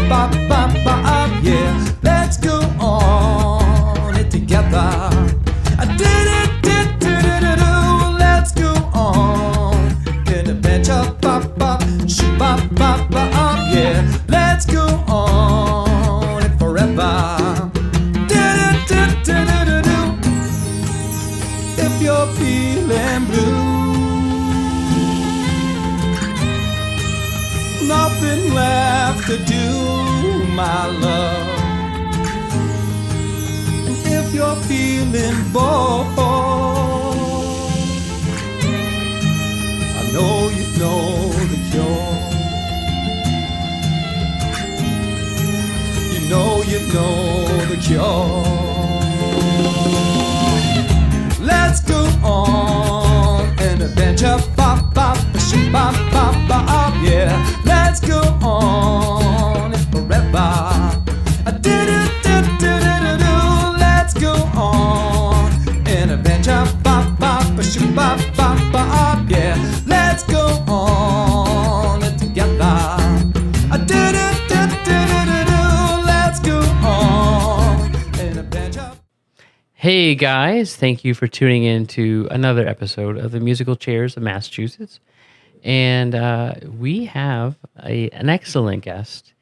bop, bop, bop, yeah. Let's go on it together. I did it, let's go on an adventure, bop, bop, shoot, bop, bop, bop, yeah. Let's go on it forever. If you're feeling blue, nothing left to do, my love. And if you're feeling bored, I know you know the cure. You know the cure. Let's go on an adventure, bop, bop, shoot, bop, bop, bop, yeah. Let's go on it forever. Let's go on an adventure, bop, bop, shoot, bop, bop, bop, yeah. Let's go on it together. Let's go on an adventure. Hey guys, thank you for tuning in to another episode of the Musical Chairs of Massachusetts. And we have an excellent guest.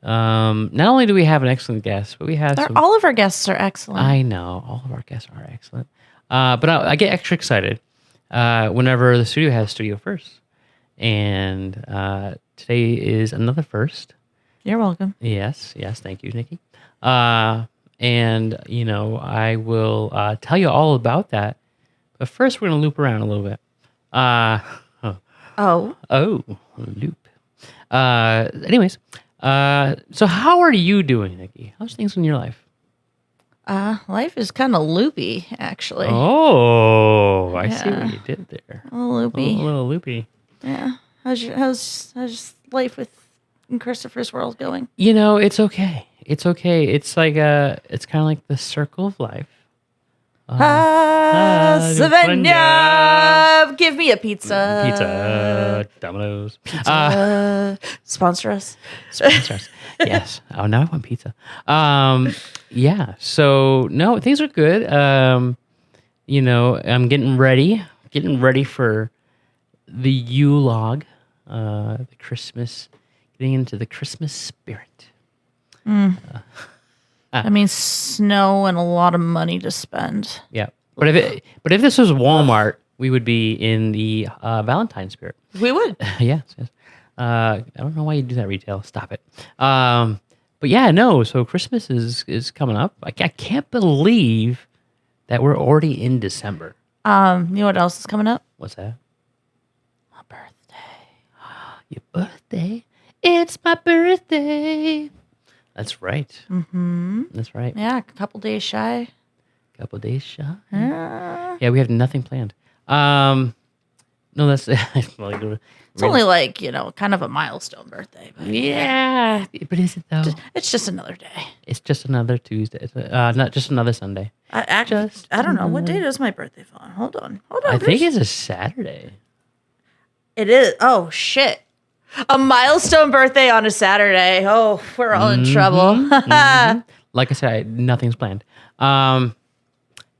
Not only do we have an excellent guest, but we have all of our guests are excellent. I know, all of our guests are excellent. But I get extra excited whenever the studio has studio first. And today is another first. You're welcome. Yes, thank you, Nikki. And, you know, I will tell you all about that. But first, we're going to loop around a little bit. Loop. Anyways, so how are you doing, Nikki? How's things in your life? Life is kind of loopy, actually. Oh, I see what you did there. A little loopy. A little loopy. Yeah. How's life in Christopher's world going? You know, it's okay. It's okay. It's like it's kind of like the circle of life. Savannah, give me a pizza. Pizza, Domino's. Sponsor us. Sponsor us. Yes. Oh, now I want pizza. Yeah. So no, things are good. You know, I'm getting ready for the Yule-log, the Christmas, getting into the Christmas spirit. I mean, snow and a lot of money to spend. Yeah, but if this was Walmart, we would be in the Valentine spirit. We would. Yes. I don't know why you do that, retail. Stop it. But yeah, no. So Christmas is coming up. I can't believe that we're already in December. You know what else is coming up? What's that? My birthday. Your birthday. It's my birthday. That's right. Mm-hmm. That's right. Yeah, a couple days shy. Yeah, we have nothing planned. No, that's it's only like, you know, kind of a milestone birthday. But yeah, but is it though? It's just another day. It's just another Tuesday. Not just another Sunday. I don't know. What day does my birthday fall on? Hold on. I think it's a Saturday. It is. Oh, shit. A milestone birthday on a Saturday. Oh, we're all in trouble. Like I said, nothing's planned.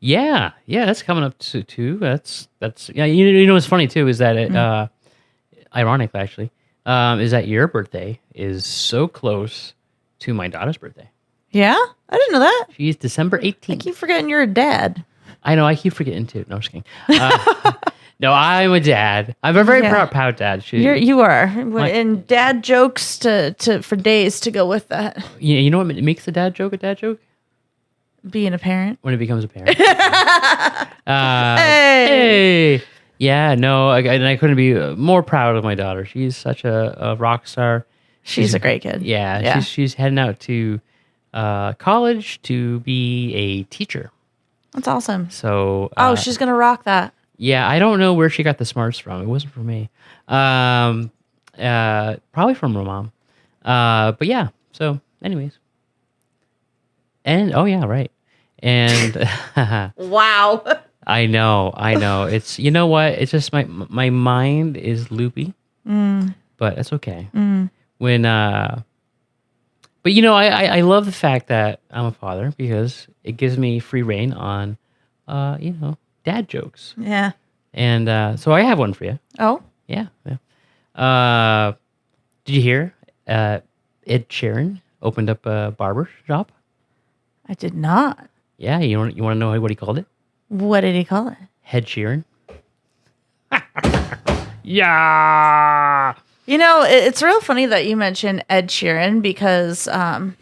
Yeah, that's coming up too. That's yeah. You know what's funny too is that ironic actually, is that your birthday is so close to my daughter's birthday. Yeah, I didn't know that. She's December 18th. I keep forgetting you're a dad. I know. I keep forgetting too. No, I'm just kidding. No, I'm a dad. I'm a very proud dad. You are, and dad jokes for days to go with that. Yeah, you know what makes a dad joke a dad joke? Being a parent. When it becomes a parent. Hey. Yeah, no, I couldn't be more proud of my daughter. She's such a rock star. She's a great kid. Yeah. She's heading out to college to be a teacher. That's awesome. So. She's gonna rock that. Yeah, I don't know where she got the smarts from. It wasn't from me. Probably from her mom. But yeah. So, anyways. And right. And wow. I know. It's, you know what? It's just my mind is loopy, but that's okay. When But I love the fact that I'm a father because it gives me free reign on, dad jokes. Yeah. And so I have one for you. Oh. Yeah. Did you hear? Ed Sheeran opened up a barber shop. I did not. Yeah, you want to know what he called it? What did he call it? Head Sheeran. Yeah. It's real funny that you mentioned Ed Sheeran because Ed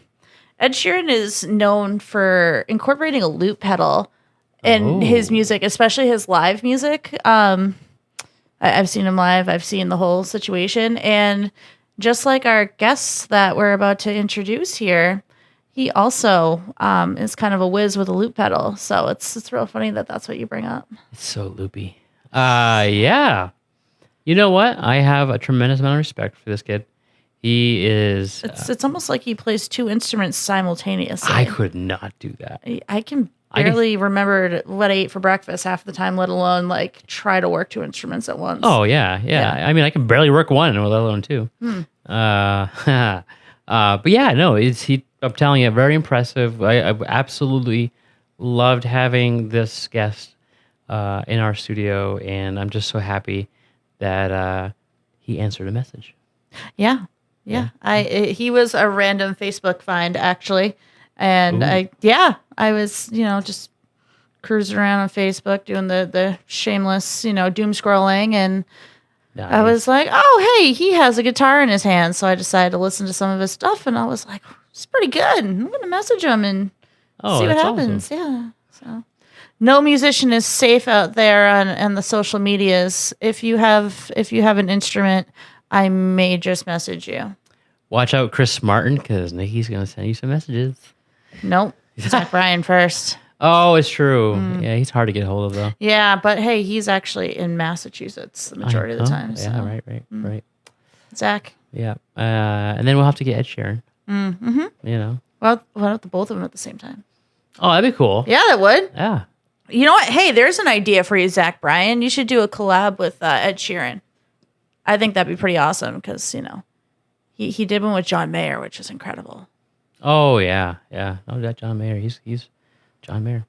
Sheeran is known for incorporating a loop pedal in his music, especially his live music. I've seen him live. I've seen the whole situation. And just like our guests that we're about to introduce here, he also is kind of a whiz with a loop pedal. So it's real funny that that's what you bring up. It's so loopy. Yeah. You know what? I have a tremendous amount of respect for this kid. He is... It's almost like he plays two instruments simultaneously. I could not do that. I can barely remember what I ate for breakfast half the time, let alone like try to work two instruments at once. Oh, yeah. I mean, I can barely work one, let alone two. But yeah, no, I'm telling you, very impressive. I absolutely loved having this guest in our studio, and I'm just so happy that he answered a message. Yeah. He was a random Facebook find actually, and Ooh. I was just cruising around on Facebook doing the shameless doom scrolling, and Nice. I was like, oh hey, he has a guitar in his hand, so I decided to listen to some of his stuff, and I was like, it's pretty good. I'm gonna message him and see what happens. Awesome. Yeah. So no musician is safe out there on the social medias. If you have an instrument, I may just message you. Watch out, Chris Martin, because Nikki's going to send you some messages. Nope. Zach Bryan first. Oh, it's true. Yeah, he's hard to get hold of, though. Yeah, but hey, he's actually in Massachusetts the majority of the time. Yeah, So. right. Zach. Yeah. And then we'll have to get Ed Sheeran. Mm-hmm. Well, why don't the both of them at the same time? Oh, that'd be cool. Yeah, that would. Yeah. You know what? Hey, there's an idea for you, Zach Bryan. You should do a collab with Ed Sheeran. I think that'd be pretty awesome because, he did one with John Mayer, which is incredible. Oh, yeah. Oh, that John Mayer. He's John Mayer.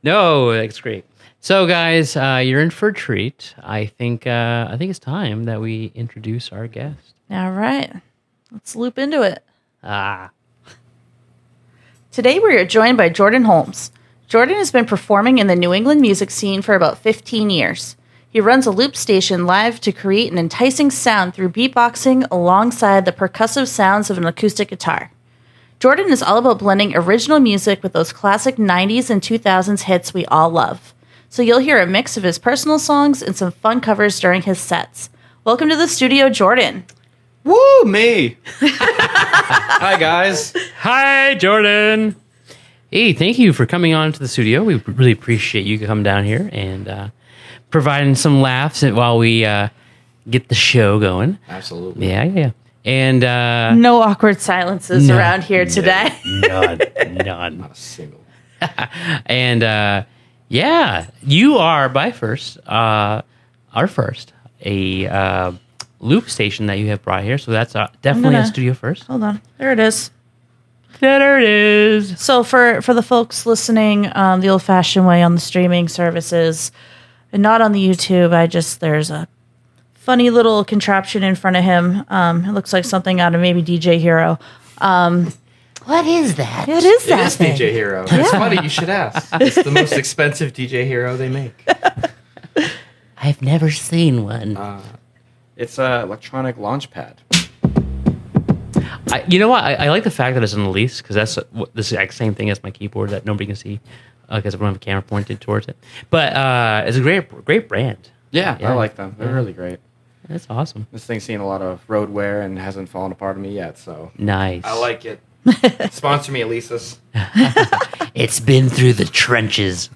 No, that's great. So, guys, you're in for a treat. I think it's time that we introduce our guest. All right. Let's loop into it. Today, we are joined by Jordan Holmes. Jordan has been performing in the New England music scene for about 15 years. He runs a loop station live to create an enticing sound through beatboxing alongside the percussive sounds of an acoustic guitar. Jordan is all about blending original music with those classic 90s and 2000s hits we all love. So you'll hear a mix of his personal songs and some fun covers during his sets. Welcome to the studio, Jordan. Woo, me. Hi, guys. Hi, Jordan. Hey, thank you for coming on to the studio. We really appreciate you coming down here and providing some laughs while we get the show going. Absolutely. Yeah. And No awkward silences around here today. None. Not a single. And you are our first loop station that you have brought here. So that's definitely a studio first. Hold on. There it is. There it is. So for the folks listening the old-fashioned way on the streaming services and not on the YouTube, there's a funny little contraption in front of him. It looks like something out of maybe DJ Hero. What is that? It is that It is thing. DJ Hero. It's funny you should ask. It's the most expensive DJ Hero they make. I've never seen one. It's an electronic launch pad. You know what? I like the fact that it's on the lease because that's the exact same thing as my keyboard that nobody can see because I don't have a camera pointed towards it. But it's a great brand. Yeah, I like them. They're really great. That's awesome. This thing's seen a lot of road wear and hasn't fallen apart on me yet, so Nice. I like it. Sponsor me, Elisa's. It's been through the trenches.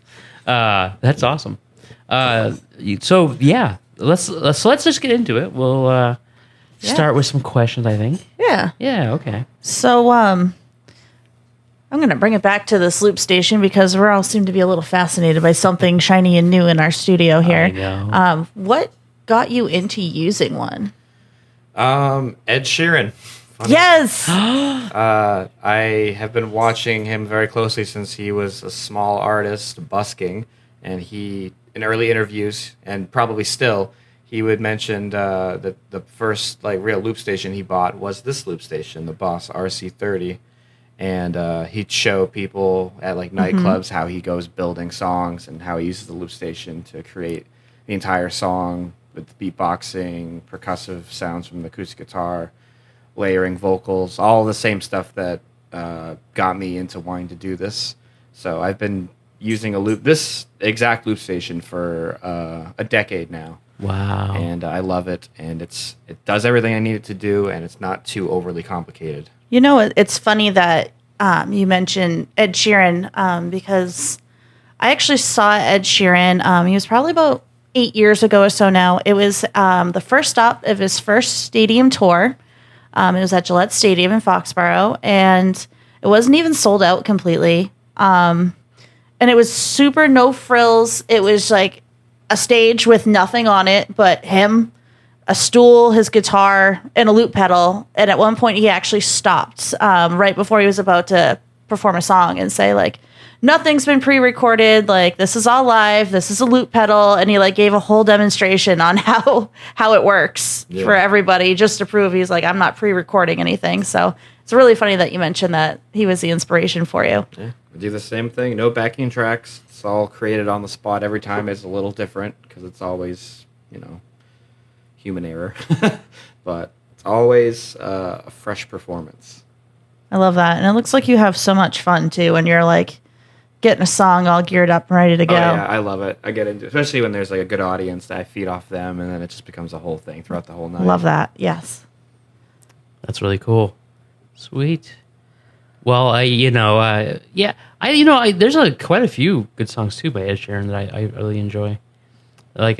That's awesome. So yeah, let's just get into it. We'll start with some questions, I think. Yeah. Yeah. Okay. So I'm going to bring it back to this loop station because we all seem to be a little fascinated by something shiny and new in our studio here. I know. What got you into using one? Ed Sheeran. funny? Yes. I have been watching him very closely since he was a small artist busking, and he, in early interviews, and probably still, he would mention that the first like real loop station he bought was this loop station, the Boss RC30, and he'd show people at like nightclubs how he goes building songs and how he uses the loop station to create the entire song with beatboxing, percussive sounds from the acoustic guitar, layering vocals, all the same stuff that got me into wanting to do this. So I've been using this exact loop station for a decade now. Wow. And I love it, and it does everything I need it to do, and it's not too overly complicated. You know, it's funny that you mentioned Ed Sheeran because I actually saw Ed Sheeran. He was probably about 8 years ago or so now. It was the first stop of his first stadium tour. It was at Gillette Stadium in Foxborough, and it wasn't even sold out completely. And it was super no frills. It was like a stage with nothing on it but him, a stool, his guitar, and a loop pedal. And at one point, he actually stopped right before he was about to perform a song and say, like, nothing's been pre-recorded. Like, this is all live. This is a loop pedal. And he like gave a whole demonstration on how it works for everybody just to prove he's like, I'm not pre-recording anything. So it's really funny that you mentioned that he was the inspiration for you. Yeah, I do the same thing. No backing tracks. It's all created on the spot. Every time is a little different because it's always, human error. But it's always a fresh performance. I love that. And it looks like you have so much fun too when you're like getting a song all geared up and ready to go. Oh, yeah, I love it. I get into it, especially when there's like a good audience that I feed off them, and then it just becomes a whole thing throughout the whole night. Love that. Yes. That's really cool. Sweet. Well, there's quite a few good songs too by Ed Sheeran that I really enjoy. Like,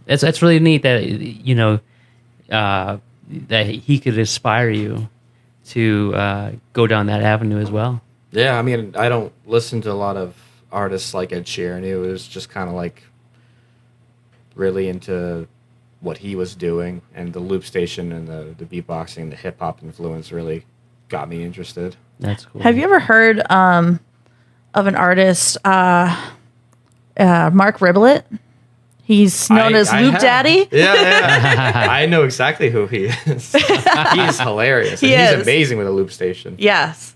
it's really neat that that he could inspire you to go down that avenue as well. Yeah, I mean, I don't listen to a lot of artists like Ed Sheeran. It was just kind of like really into what he was doing, and the loop station and the beatboxing, the hip hop influence really got me interested. That's cool. Have you ever heard of an artist, Mark Riblet? He's known as Loop Daddy. Yeah. I know exactly who he is. He's hilarious. He's amazing with a loop station. Yes.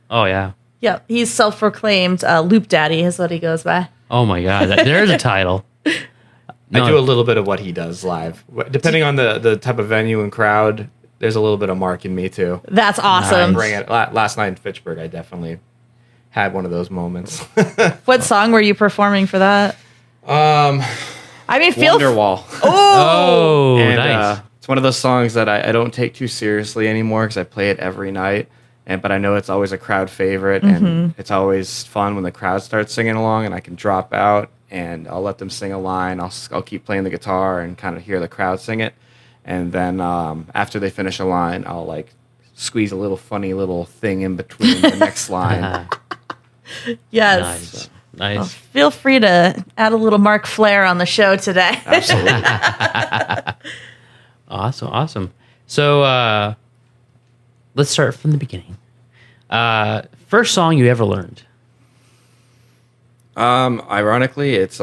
Oh, yeah. Yep. He's self-proclaimed Loop Daddy is what he goes by. Oh, my God. There's a title. I do a little bit of what he does live. Depending on the type of venue and crowd, there's a little bit of Mark in me, too. That's awesome. Bring it. Last night in Fitchburg, I definitely had one of those moments. What song were you performing for that? I mean, Wonderwall. Oh, And, nice. it's one of those songs that I don't take too seriously anymore because I play it every night. But I know it's always a crowd favorite, and it's always fun when the crowd starts singing along, and I can drop out and I'll let them sing a line. I'll keep playing the guitar and kind of hear the crowd sing it, and then after they finish a line, I'll like squeeze a little funny little thing in between the next line. Yes. Nice. Nice. Well, feel free to add a little Mark Flair on the show today. Absolutely. Awesome. So let's start from the beginning. First song you ever learned? Ironically, it's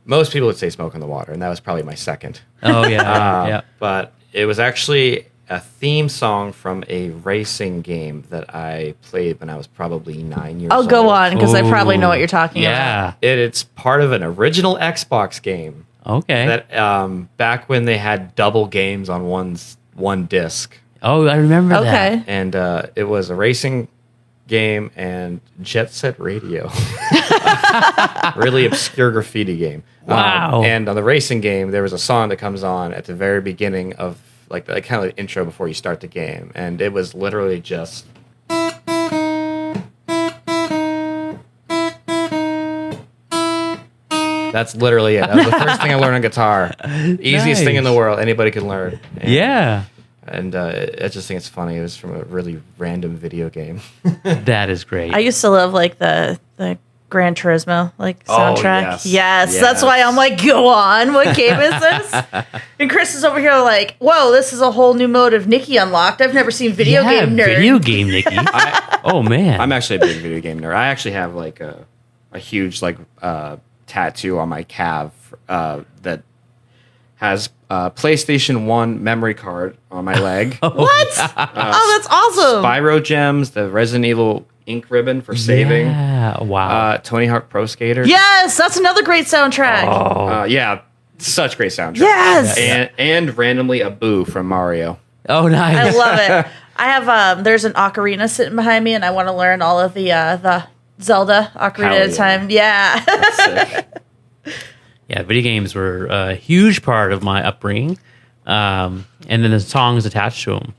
most people would say "Smoke on the Water," and that was probably my second. Oh yeah, yeah. But it was actually a theme song from a racing game that I played when I was probably 9 years old. I'll go on because I probably know what you're talking about. Yeah. It's part of an original Xbox game. Okay. That back when they had double games on one disc. Oh, I remember that. Okay. And it was a racing game and Jet Set Radio. Really obscure graffiti game. Wow. And on the racing game, there was a song that comes on at the very beginning of like kind of the intro before you start the game. And it was literally just... That's literally it. That was the first thing I learned on guitar. Easiest thing in the world anybody can learn. Yeah. And I just think it's funny. It was from a really random video game. That is great. I used to love like the Gran Turismo like Oh, soundtrack. yes. That's why I'm like, go on. What game is this? And Chris is over here like, whoa, this is a whole new mode of Nikki unlocked. I've never seen video game nerd. Video game, Nikki. Oh man, I'm actually a big video game nerd. I actually have like a huge like tattoo on my calf that has PlayStation 1 memory card on my leg. What? Oh, that's awesome. Spyro Gems, the Resident Evil ink ribbon for saving. Yeah, wow. Tony Hawk Pro Skater. Yes, that's another great soundtrack. Yeah, such great soundtrack. Yes. And randomly a Boo from Mario. Oh, nice. I love it. I have there's an ocarina sitting behind me, and I want to learn all of the Zelda ocarina at a time. Yeah. That's sick. Yeah, video games were a huge part of my upbringing, and then the songs attached to them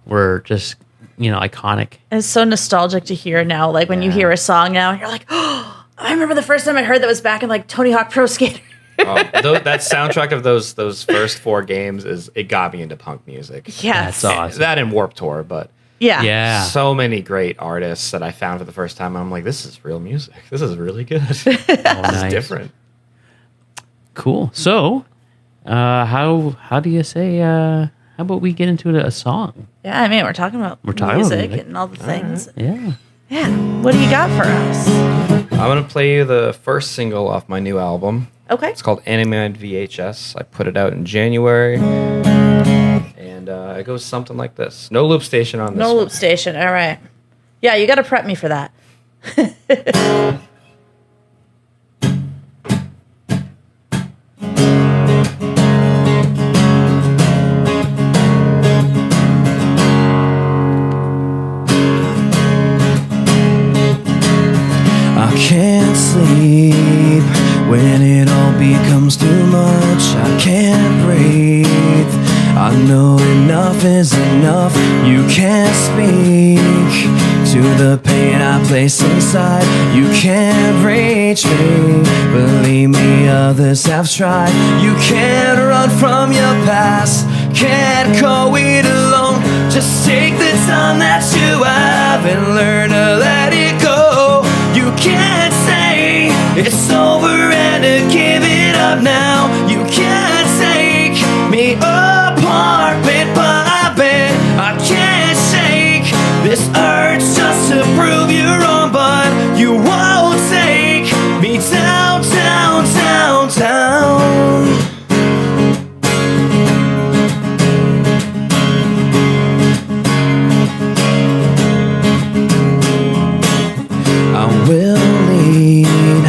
were just iconic. It's so nostalgic to hear now. Like when you hear a song now, you're like, oh, I remember the first time I heard that was back in like Tony Hawk Pro Skater. That soundtrack of those first 4 games it got me into punk music. Yes. That's awesome. That and Warped Tour, but Yeah. so many great artists that I found for the first time. I'm like, this is real music. This is really good. Oh, This nice. is different. Cool. So, how do you say? How about we get into a song? Yeah, I mean, we're talking about talking about music music. and all the things. Yeah. Yeah. What do you got for us? I'm going to play you the first single off my new album. Okay. It's called Animated VHS. I put it out in January. And it goes something like this. No loop station on this No one. loop station. All right. Yeah, you got to prep me for that. I can't sleep when it all becomes too much. I can't breathe. I know enough is enough. You can't speak to the pain I place inside. You can't reach me. Believe me, others have tried. You can't run from your past. Can't go it alone. Just take the time that you have and learn to let it go. You can't say it's over and to give it up now. You can't take me apart bit by bit. I can't shake this urge just to prove you wrong, but you won't take me down, down, down, down. I will lead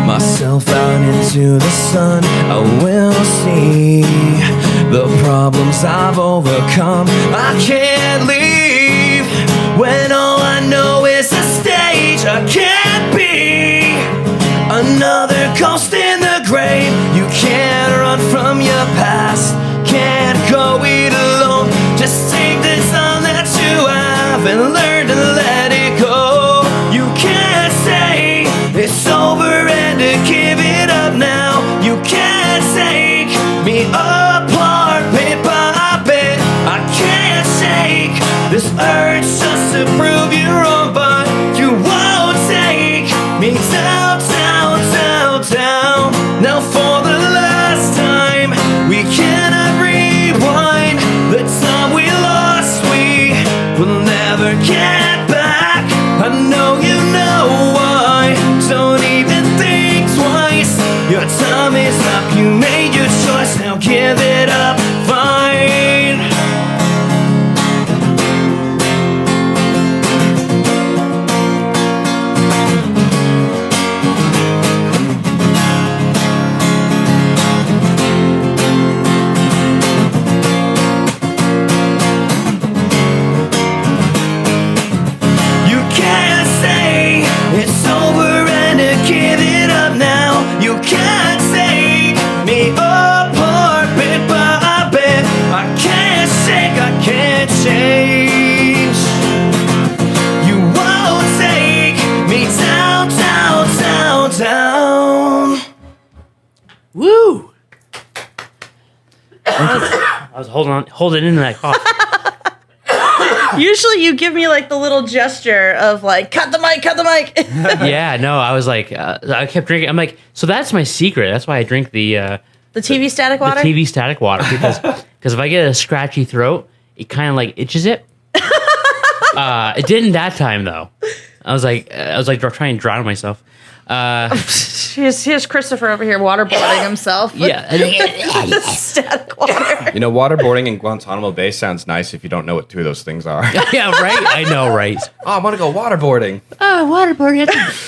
myself out into the sun. I will see the problems I've overcome. I can't leave when all I know is a stage. I can't be another ghost in the grave. You can't run from your past. Can't go it alone. Just take the time that you have and learn to let it go. You can't say it's over and to give it up now. You can't take me apart bit by bit. I can't shake this urge just to prove you wrong, but you won't take me down, down, down, down. Now for the last time, we cannot rewind the time we lost. We will never get back. I know you know why. Don't even think twice. Your time is up. You made your choice. Now give it up. Fine. You can't say it's over and to give it up now. You can't take me apart bit by bit. I can't shake, I can't change. You won't take me down, down, down, down. Woo! I was holding into that cough. Usually you give me like the little gesture of like, cut the mic, cut the mic. Yeah, no, I was like, I kept drinking. I'm like, so that's my secret. That's why I drink the TV static water? The TV static water because if I get a scratchy throat, it kind of like itches it. It didn't that time though. I was like trying to drown myself. Here's Christopher over here waterboarding himself. Yeah. Static water. You know, waterboarding in Guantanamo Bay sounds nice if you don't know what two of those things are. Yeah, right? I know, right? Oh, I want to go waterboarding. Oh, waterboarding.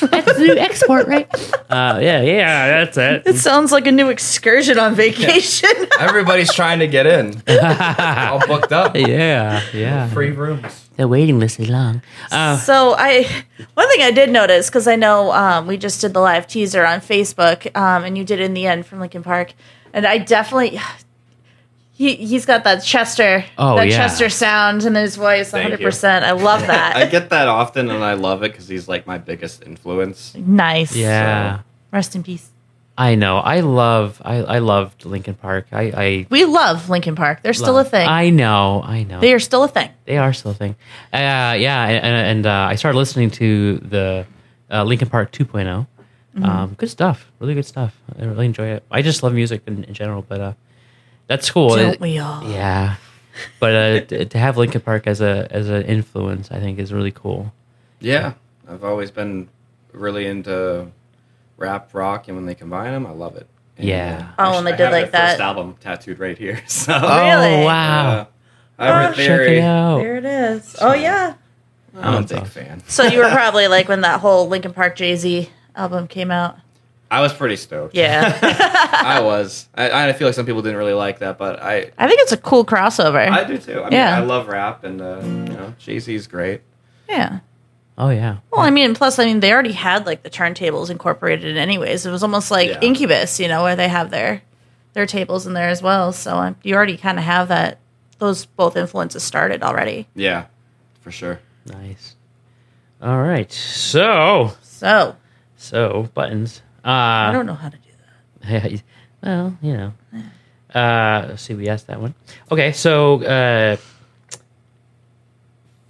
That's the new export, right? Yeah, that's it. It sounds like a new excursion on vacation. Everybody's trying to get in. All booked up. Yeah. Free rooms. The waiting list is long. So one thing I did notice, because I know we just did the live teaser on Facebook, and you did it in the end from Linkin Park, and I definitely he's got that Chester Chester sound in his voice, 100%. I love that. I get that often, and I love it because he's like my biggest influence. Nice. Yeah. So, rest in peace. I know. I loved Linkin Park. We love Linkin Park. They're still a thing. I know. They are still a thing. They are still a thing. And I started listening to the Linkin Park 2.0. Good stuff. Really good stuff. I really enjoy it. I just love music in general, but that's cool. Don't we all? Yeah. But to have Linkin Park as an influence, I think is really cool. Yeah. I've always been really into rap, rock, and when they combine them, I love it. And, Yeah. When they did like their that. first album tattooed right here. So. Really? Oh, wow. Hybrid Check Theory. it out. There it is. Oh, yeah. I'm a That's big awesome. fan. So you were probably like when that whole Linkin Park Jay-Z album came out. I was pretty stoked. Yeah. I was. I feel like some people didn't really like that, but I I think it's a cool crossover. I do too. I mean, Yeah. I love rap, and Jay-Z's great. Yeah. Oh, yeah. Well, I mean, plus, they already had like the turntables incorporated in anyways. It was almost like Yeah. Incubus, where they have their tables in there as well. So you already kind of have that. Those both influences started already. Yeah, for sure. Nice. All right. So buttons. I don't know how to do that. Well, let's see. We asked that one. Okay. So,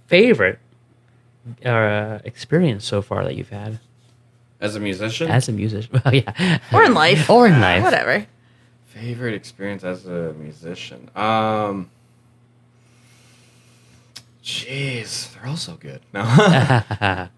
favorite experience so far that you've had As a musician? as a musician? Well, yeah. Or in life. Or in life. Whatever. Favorite experience as a musician? Jeez, they're all so good. No. I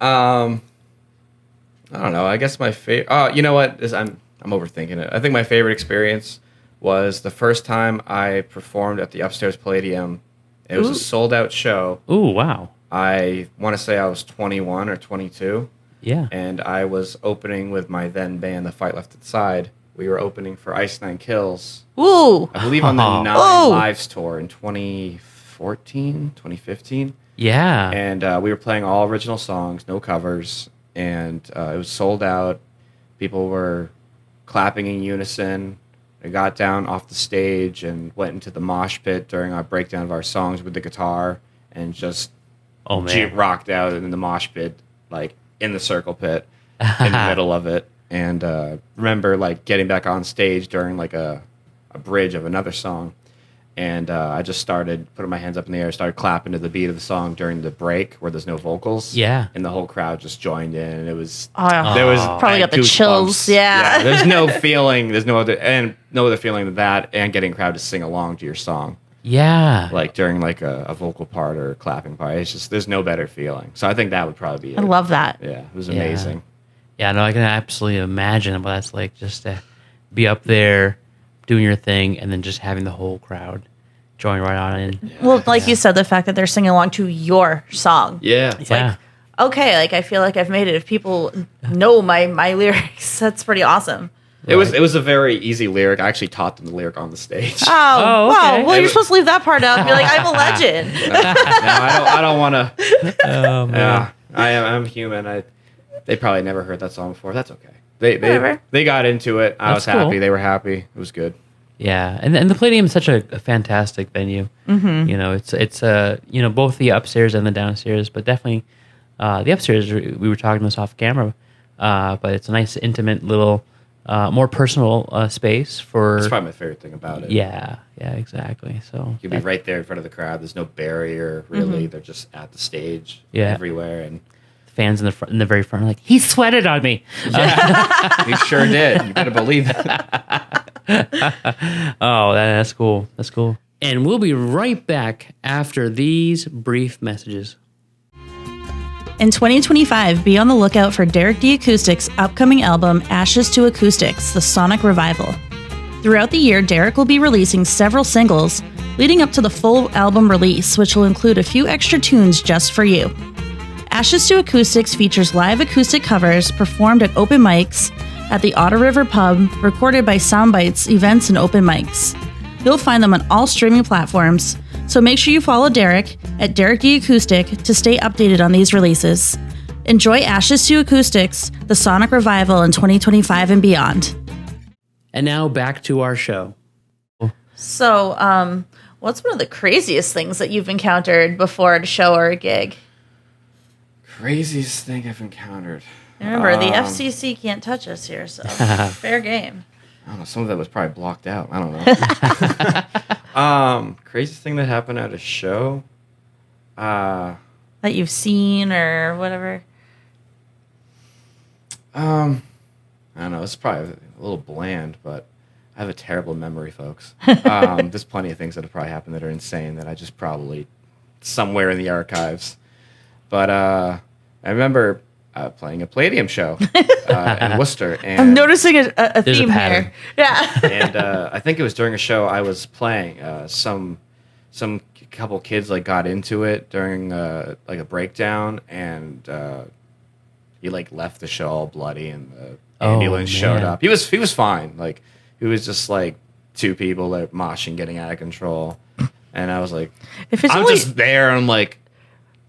don't know. I guess my favorite. You know what? I'm overthinking it. I think my favorite experience was the first time I performed at the Upstairs Palladium. It was a sold out show. Ooh, wow. I want to say I was 21 or 22, Yeah. and I was opening with my then band, The Fight Left Inside. We were opening for Ice Nine Kills, Ooh. I believe on the Oh. Nine Oh. Lives tour in 2014, 2015. Yeah. And we were playing all original songs, no covers, and it was sold out. People were clapping in unison. I got down off the stage and went into the mosh pit during our breakdown of our songs with the guitar and just Oh, man. rocked out in the mosh pit, like in the circle pit, in the middle of it. And remember, like, getting back on stage during like a bridge of another song. And I just started putting my hands up in the air, started clapping to the beat of the song during the break where there's no vocals. Yeah. And the whole crowd just joined in, and it was Oh, there was probably I got had the chills. goosebumps. Yeah. There's no feeling. There's no other feeling than that, and getting a crowd to sing along to your song, Yeah. like during like a vocal part or a clapping part. It's just there's no better feeling. So I think that would probably be it. I love that. Yeah, it was Yeah. amazing. Yeah, no, I can absolutely imagine what that's like, just to be up there doing your thing and then just having the whole crowd join right on in. Well, like you said, the fact that they're singing along to your song. Yeah, Yeah. Okay, like I feel like I've made it. If people know my lyrics, that's pretty awesome. it was a very easy lyric. I actually taught them the lyric on the stage. Oh, Oh, wow. okay. Well, you're supposed to leave that part out and be like, I'm a legend. No, I don't want to. Oh, man. Yeah, I'm human. They probably never heard that song before. That's okay. Whatever. They got into it. I That's was happy. cool. They were happy. It was good. Yeah, and the Palladium is such a fantastic venue. Mm-hmm. It's both the upstairs and the downstairs, but definitely the upstairs. We were talking this off camera, but it's a nice, intimate little more personal space for. That's probably my favorite thing about it. Yeah, exactly. So You'll be right there in front of the crowd. There's no barrier, really. They're just at the stage everywhere. And fans in the front, in the very front, are like, he sweated on me. you sure did. You better believe it. Oh, that's cool. That's cool. And we'll be right back after these brief messages. In 2025, be on the lookout for Derek D. Acoustic's upcoming album, Ashes to Acoustics, The Sonic Revival. Throughout the year, Derek will be releasing several singles, leading up to the full album release, which will include a few extra tunes just for you. Ashes to Acoustics features live acoustic covers performed at open mics at the Otter River Pub, recorded by Soundbites events and open mics. You'll find them on all streaming platforms, so make sure you follow Derek at Derek D. Acoustic to stay updated on these releases. Enjoy Ashes to Acoustics, the Sonic Revival in 2025 and beyond. And now back to our show. So, what's one of the craziest things that you've encountered before at a show or a gig? Craziest thing I've encountered. Remember, the FCC can't touch us here, so fair game. I don't know. Some of that was probably blocked out. I don't know. Craziest thing that happened at a show? That you've seen or whatever. I don't know. It's probably a little bland, but I have a terrible memory, folks. There's plenty of things that have probably happened that are insane that I just probably somewhere in the archives. But I remember playing a Palladium show in Worcester. And I'm noticing a There's a theme pattern. here. Yeah. and I think it was during a show I was playing. Some couple kids like got into it during like a breakdown, and he like left the show all bloody, and the ambulance showed up. He was fine. Like he was just like two people like moshing, getting out of control, and I was like, If it's I'm only just there, and I'm like,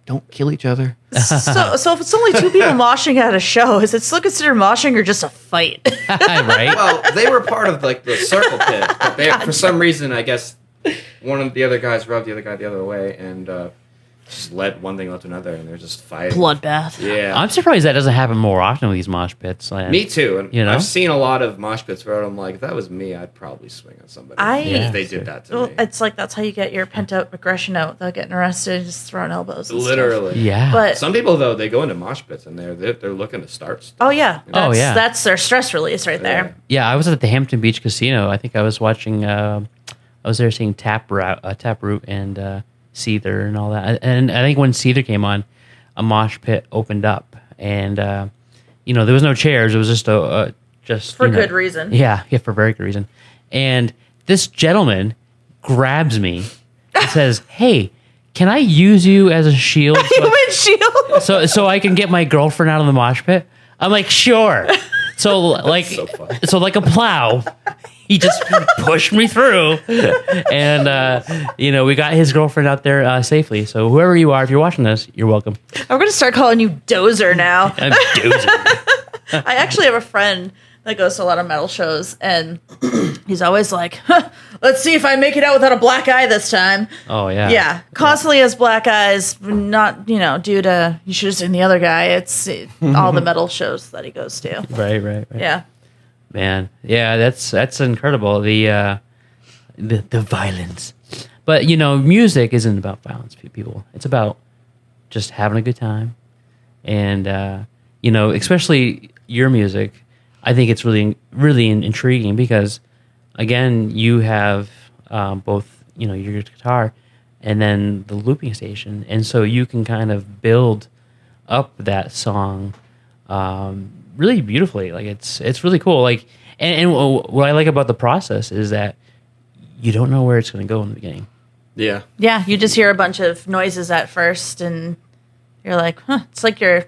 don't kill each other. so if it's only two people moshing at a show, is it still considered moshing or just a fight? Right? Well, they were part of like the circle pit, but they, for some reason, I guess one of the other guys rubbed the other guy the other way, and just led one thing led to another, and they're just fighting. Bloodbath. Yeah, I'm surprised that doesn't happen more often with these mosh pits. Like, me too. And You know? I've seen a lot of mosh pits where I'm like, if that was me, I'd probably swing on somebody. Yeah. If they did that to Well, me. it's like that's how you get your pent up aggression out without getting arrested, just throwing elbows. And Literally. Yeah. But Some people though, they go into mosh pits and they're looking to start stuff. oh yeah, Oh, yeah. that's their stress release right there. Yeah, I was at the Hampton Beach Casino. I think I was watching. I was there seeing Taproot and Seether and all that. And I think when Seether came on, a mosh pit opened up, and there was no chairs. It was just For good reason. Yeah, for very good reason. And this gentleman grabs me and says, "Hey, can I use you as a shield Human shield. so I can get my girlfriend out of the mosh pit?" I'm like, "Sure." So like So fun. so like a plow, he just pushed me through, and we got his girlfriend out there safely. So whoever you are, if you're watching this, you're welcome. I'm gonna start calling you Dozer now. I'm dozing. I actually have a friend that goes to a lot of metal shows, and he's always like, huh, "Let's see if I make it out without a black eye this time." Oh yeah. Yeah, constantly has black eyes, not due to you should have seen the other guy. It's all the metal shows that he goes to. Right. Yeah. Man, yeah, that's incredible. The violence, but music isn't about violence, people. It's about just having a good time, and especially your music. I think it's really, really intriguing because, again, you have both your guitar and then the looping station, and so you can kind of build up that song. Really beautifully. Like it's really cool. Like, and what I like about the process is that you don't know where it's going to go in the beginning. Yeah. Yeah, you just hear a bunch of noises at first, and you're like, huh. It's like you're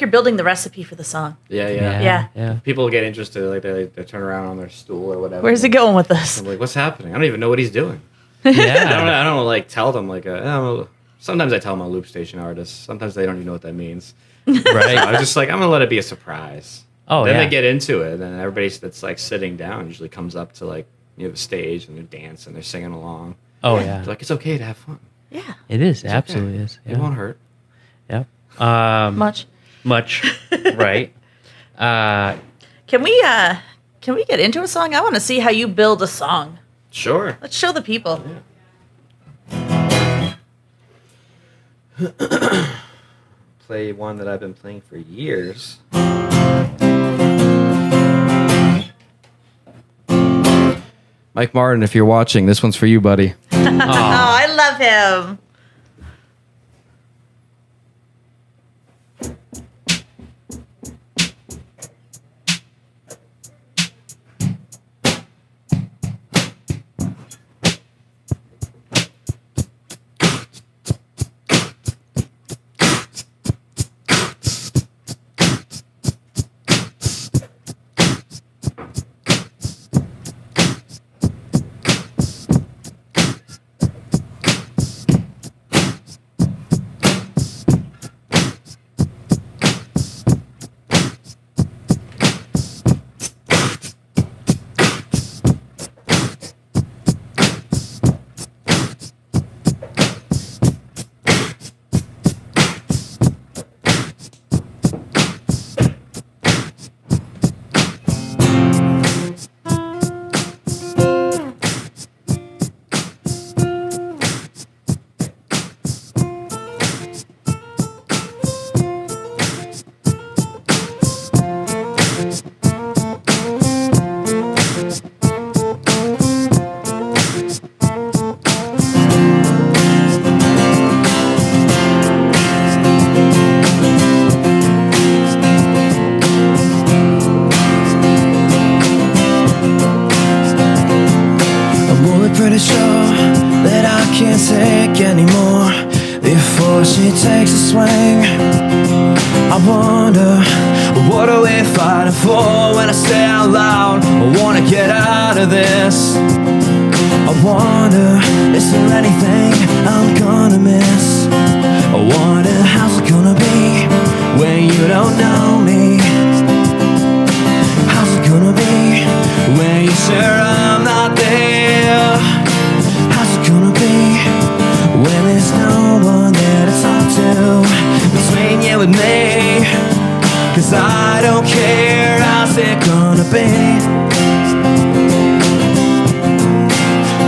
building the recipe for the song. Yeah. Yeah. People get interested, like they turn around on their stool or whatever. Where's it going with this? I'm like, what's happening? I don't even know what he's doing. Yeah. I don't like tell them like I don't know. Sometimes I tell them I'm a loop station artist. Sometimes they don't even know what that means. Right. So I was just like, I'm gonna let it be a surprise. Oh, then yeah. they get into it, and everybody that's like sitting down usually comes up to like the stage and they're dancing, they're singing along. Oh They're yeah. like, it's okay to have fun. Yeah. It is. It's Absolutely okay. is. It won't hurt. Yep. Much. Much. Right. Can we Can we get into a song? I want to see how you build a song. Sure. Let's show the people. Play one that I've been playing for years. Mike Martin, if you're watching, this one's for you, buddy. Oh, I love him. pretty sure that I can't take anymore before she takes a swing. I wonder, what are we fighting for? When I say out loud, I wanna get out of this. I wonder, is there anything I'm gonna miss? I wonder, how's it gonna be when you don't know me? How's it gonna be when you're sure I'm not there? How's it gonna be when there's no one there to talk to between you and me? 'Cause I don't care, how's it gonna be?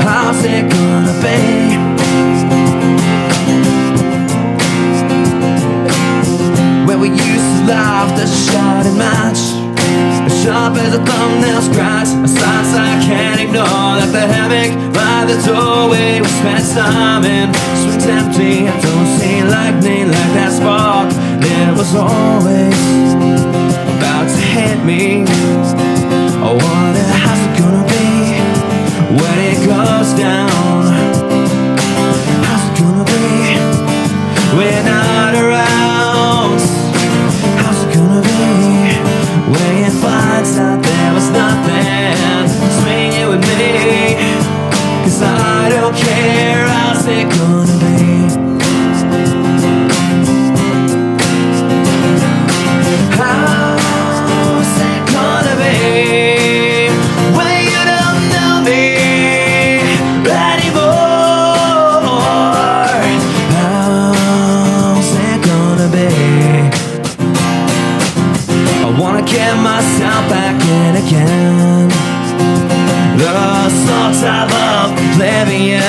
How's it gonna be? Where we used to laugh, the shouting match, as sharp as a thumbnail scratch, a sights I can't ignore, like the hammock by the doorway we spent time in. Swings empty, I don't see lightning like that spark that was always about to hit me. I wonder, how's it gonna be when it goes down? How's it gonna be when you're not around? How's it gonna be when you find out there was nothing between you and me? 'Cause I don't care, how's it gonna be? How's it gonna be when you don't know me anymore? How's it gonna be? I wanna get myself back in again, the salt of oblivion.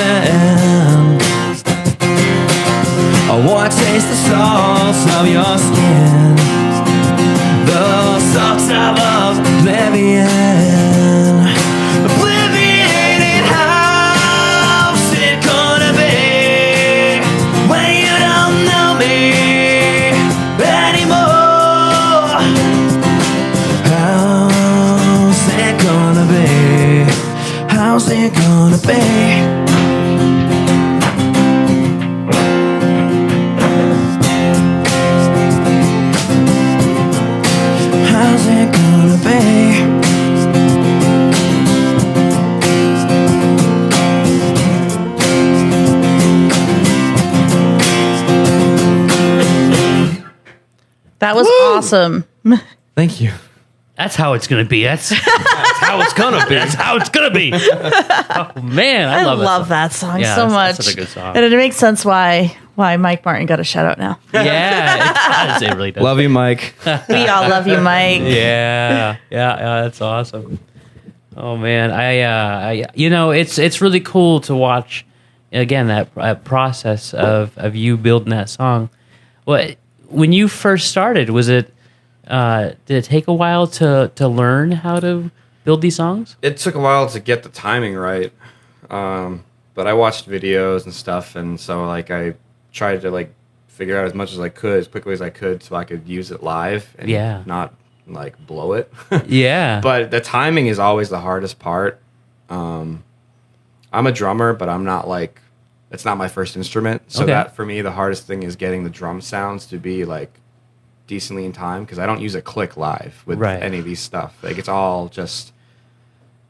I wanna taste the salts of your skin, the salt of oblivion. Oblivion, and how's it gonna be when you don't know me anymore? How's it gonna be? How's it gonna be? How's it gonna be? That was awesome. Thank you. That's how it's gonna be. That's how it's gonna be. That's how it's gonna be. Oh man, I love that song Yeah, so that's much. such a good song. And it makes sense why Mike Martin got a shout out now. Yeah, it does. It really does. Love you, Mike. We all love you, Mike. Yeah, that's awesome. Oh man, it's really cool to watch again that process of you building that song. Well, when you first started, was it did it take a while to learn how to build these songs? It took a while to get the timing right, but I watched videos and stuff, and so like I tried to like figure out as much as I could, as quickly as I could, so I could use it live and not like blow it. Yeah. But the timing is always the hardest part. I'm a drummer, but I'm not like, it's not my first instrument. So that for me, the hardest thing is getting the drum sounds to be like decently in time, because I don't use a click live with any of these stuff. Like it's all just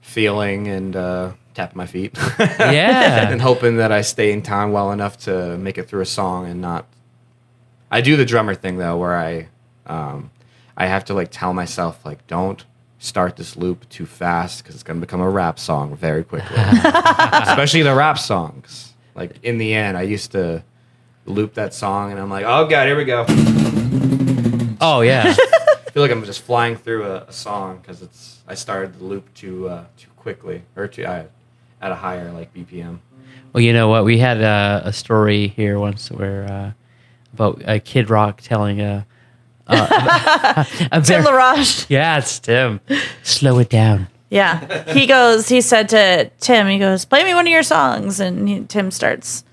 feeling and tapping my feet. And hoping that I stay in time well enough to make it through a song and not. I do the drummer thing though, where I have to like tell myself like, don't start this loop too fast because it's gonna become a rap song very quickly. Especially the rap songs. Like in the end, I used to loop that song and I'm like, oh god, here we go. Oh yeah. I feel like I'm just flying through a song because I started the loop too quickly or at a higher like BPM. Well, you know what? We had a story here once where about Kid Rock telling a Tim LaRoche. Yeah, it's Tim. Slow it down. Yeah. He said to Tim, he goes, play me one of your songs. And Tim starts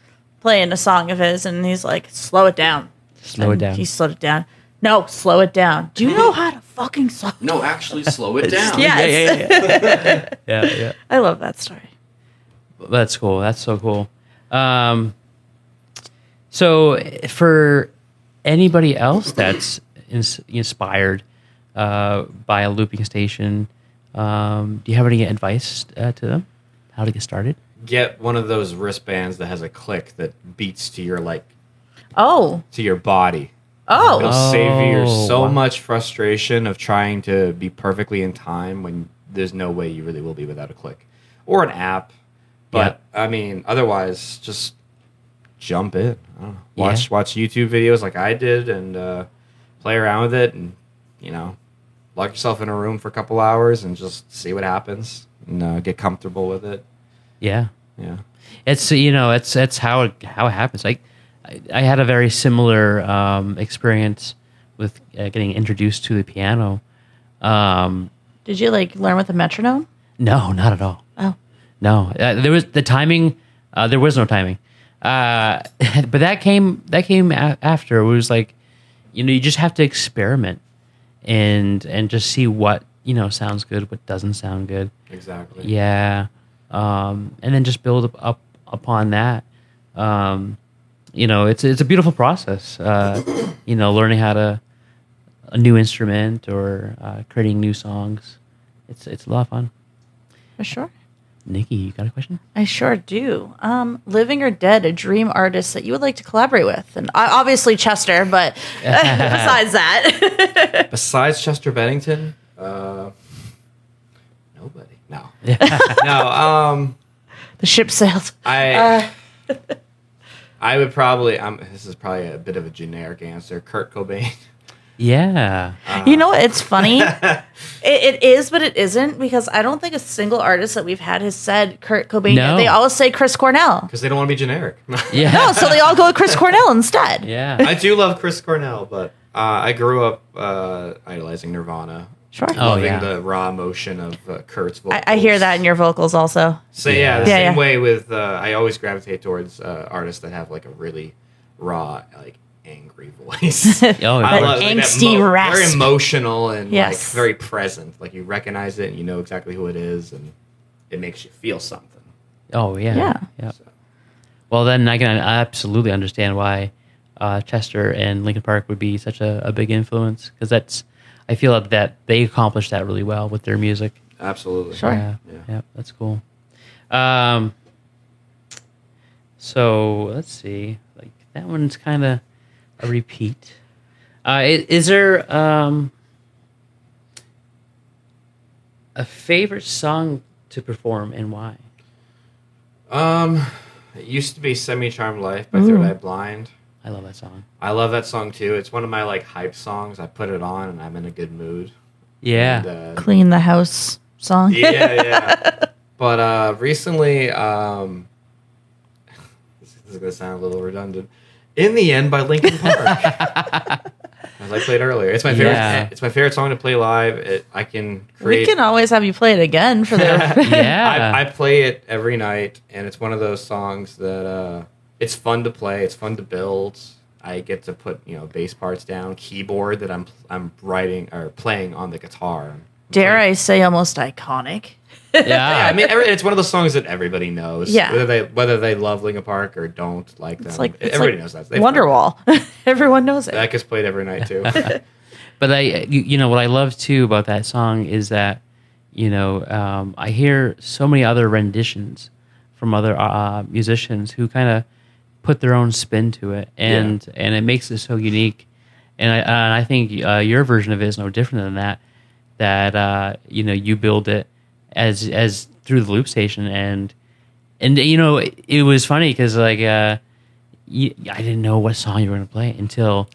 playing a song of his, and he's like, slow it down. Slow it down. He slowed it down. No, slow it down. Do you know how to fucking slow it No, actually slow it down. Yes. Yeah. I love that story. That's cool. That's so cool. So for anybody else that's inspired by a looping station, do you have any advice to them how to get started? Get one of those wristbands that has a click that beats to your Oh. to your body. Oh. It'll save you so wow. much frustration of trying to be perfectly in time when there's no way you really will be without a click or an app. But I mean, otherwise, just jump in. I don't know. Watch YouTube videos like I did and play around with it, and lock yourself in a room for a couple hours and just see what happens and get comfortable with it. Yeah. It's it's how it happens. Like I had a very similar experience with getting introduced to the piano. Did you learn with a metronome? No, not at all. Oh. No, there was the timing. There was no timing, but that came after. It was like, you just have to experiment and just see what sounds good, what doesn't sound good. Exactly. Yeah, and then just build up upon that. It's a beautiful process. Learning how to a new instrument or creating new songs. It's a lot of fun. For sure. Nikki, you got a question? I sure do. Living or dead, a dream artist that you would like to collaborate with, and obviously Chester, but besides that, besides Chester Bennington, nobody. No, no. The ship sailed. I would probably. This is probably a bit of a generic answer. Kurt Cobain. Yeah. You know what? It's funny. It is, but it isn't, because I don't think a single artist that we've had has said Kurt Cobain. No. They always say Chris Cornell. Because they don't want to be generic. Yeah. No, so they all go with Chris Cornell instead. Yeah. I do love Chris Cornell, but I grew up idolizing Nirvana. Sure. Loving the raw emotion of Kurt's vocals. I hear that in your vocals also. So the same way with I always gravitate towards artists that have a really raw angry voice. Oh, I love angsty rasp. very emotional and Yes. very present. You recognize it and you know exactly who it is, and it makes you feel something. Oh yeah. Yeah. So. Well, then I can absolutely understand why Chester and Linkin Park would be such a big influence, because I feel that they accomplished that really well with their music. Absolutely. Sure. Yeah, that's cool. So let's see. That one's kind of a repeat. Is there a favorite song to perform and why? It used to be "Semi-Charmed Life" by Third Eye Blind. I love that song. I love that song too. It's one of my hype songs. I put it on and I'm in a good mood. Yeah. And, Clean the house, song. Yeah. But recently, this is gonna sound a little redundant. In the End by Linkin Park. As I played earlier, it's my favorite. Yeah. It's my favorite song to play live. I can create. We can always have you play it again for the. Yeah. I play it every night, and it's one of those songs that it's fun to play. It's fun to build. I get to put bass parts down, keyboard that I'm writing or playing on the guitar. Dare I say, almost iconic. Yeah. I mean, it's one of those songs that everybody knows. Yeah. Whether they love Linkin Park or don't like them. It's Everybody like knows that. Wonderwall. Everyone knows it. That gets played every night too. But what I love too about that song is that, I hear so many other renditions from other musicians who kind of put their own spin to it, and it makes it so unique. And I think your version of it is no different than that. That you build it as through the loop station, and it was funny because I didn't know what song you were going to play until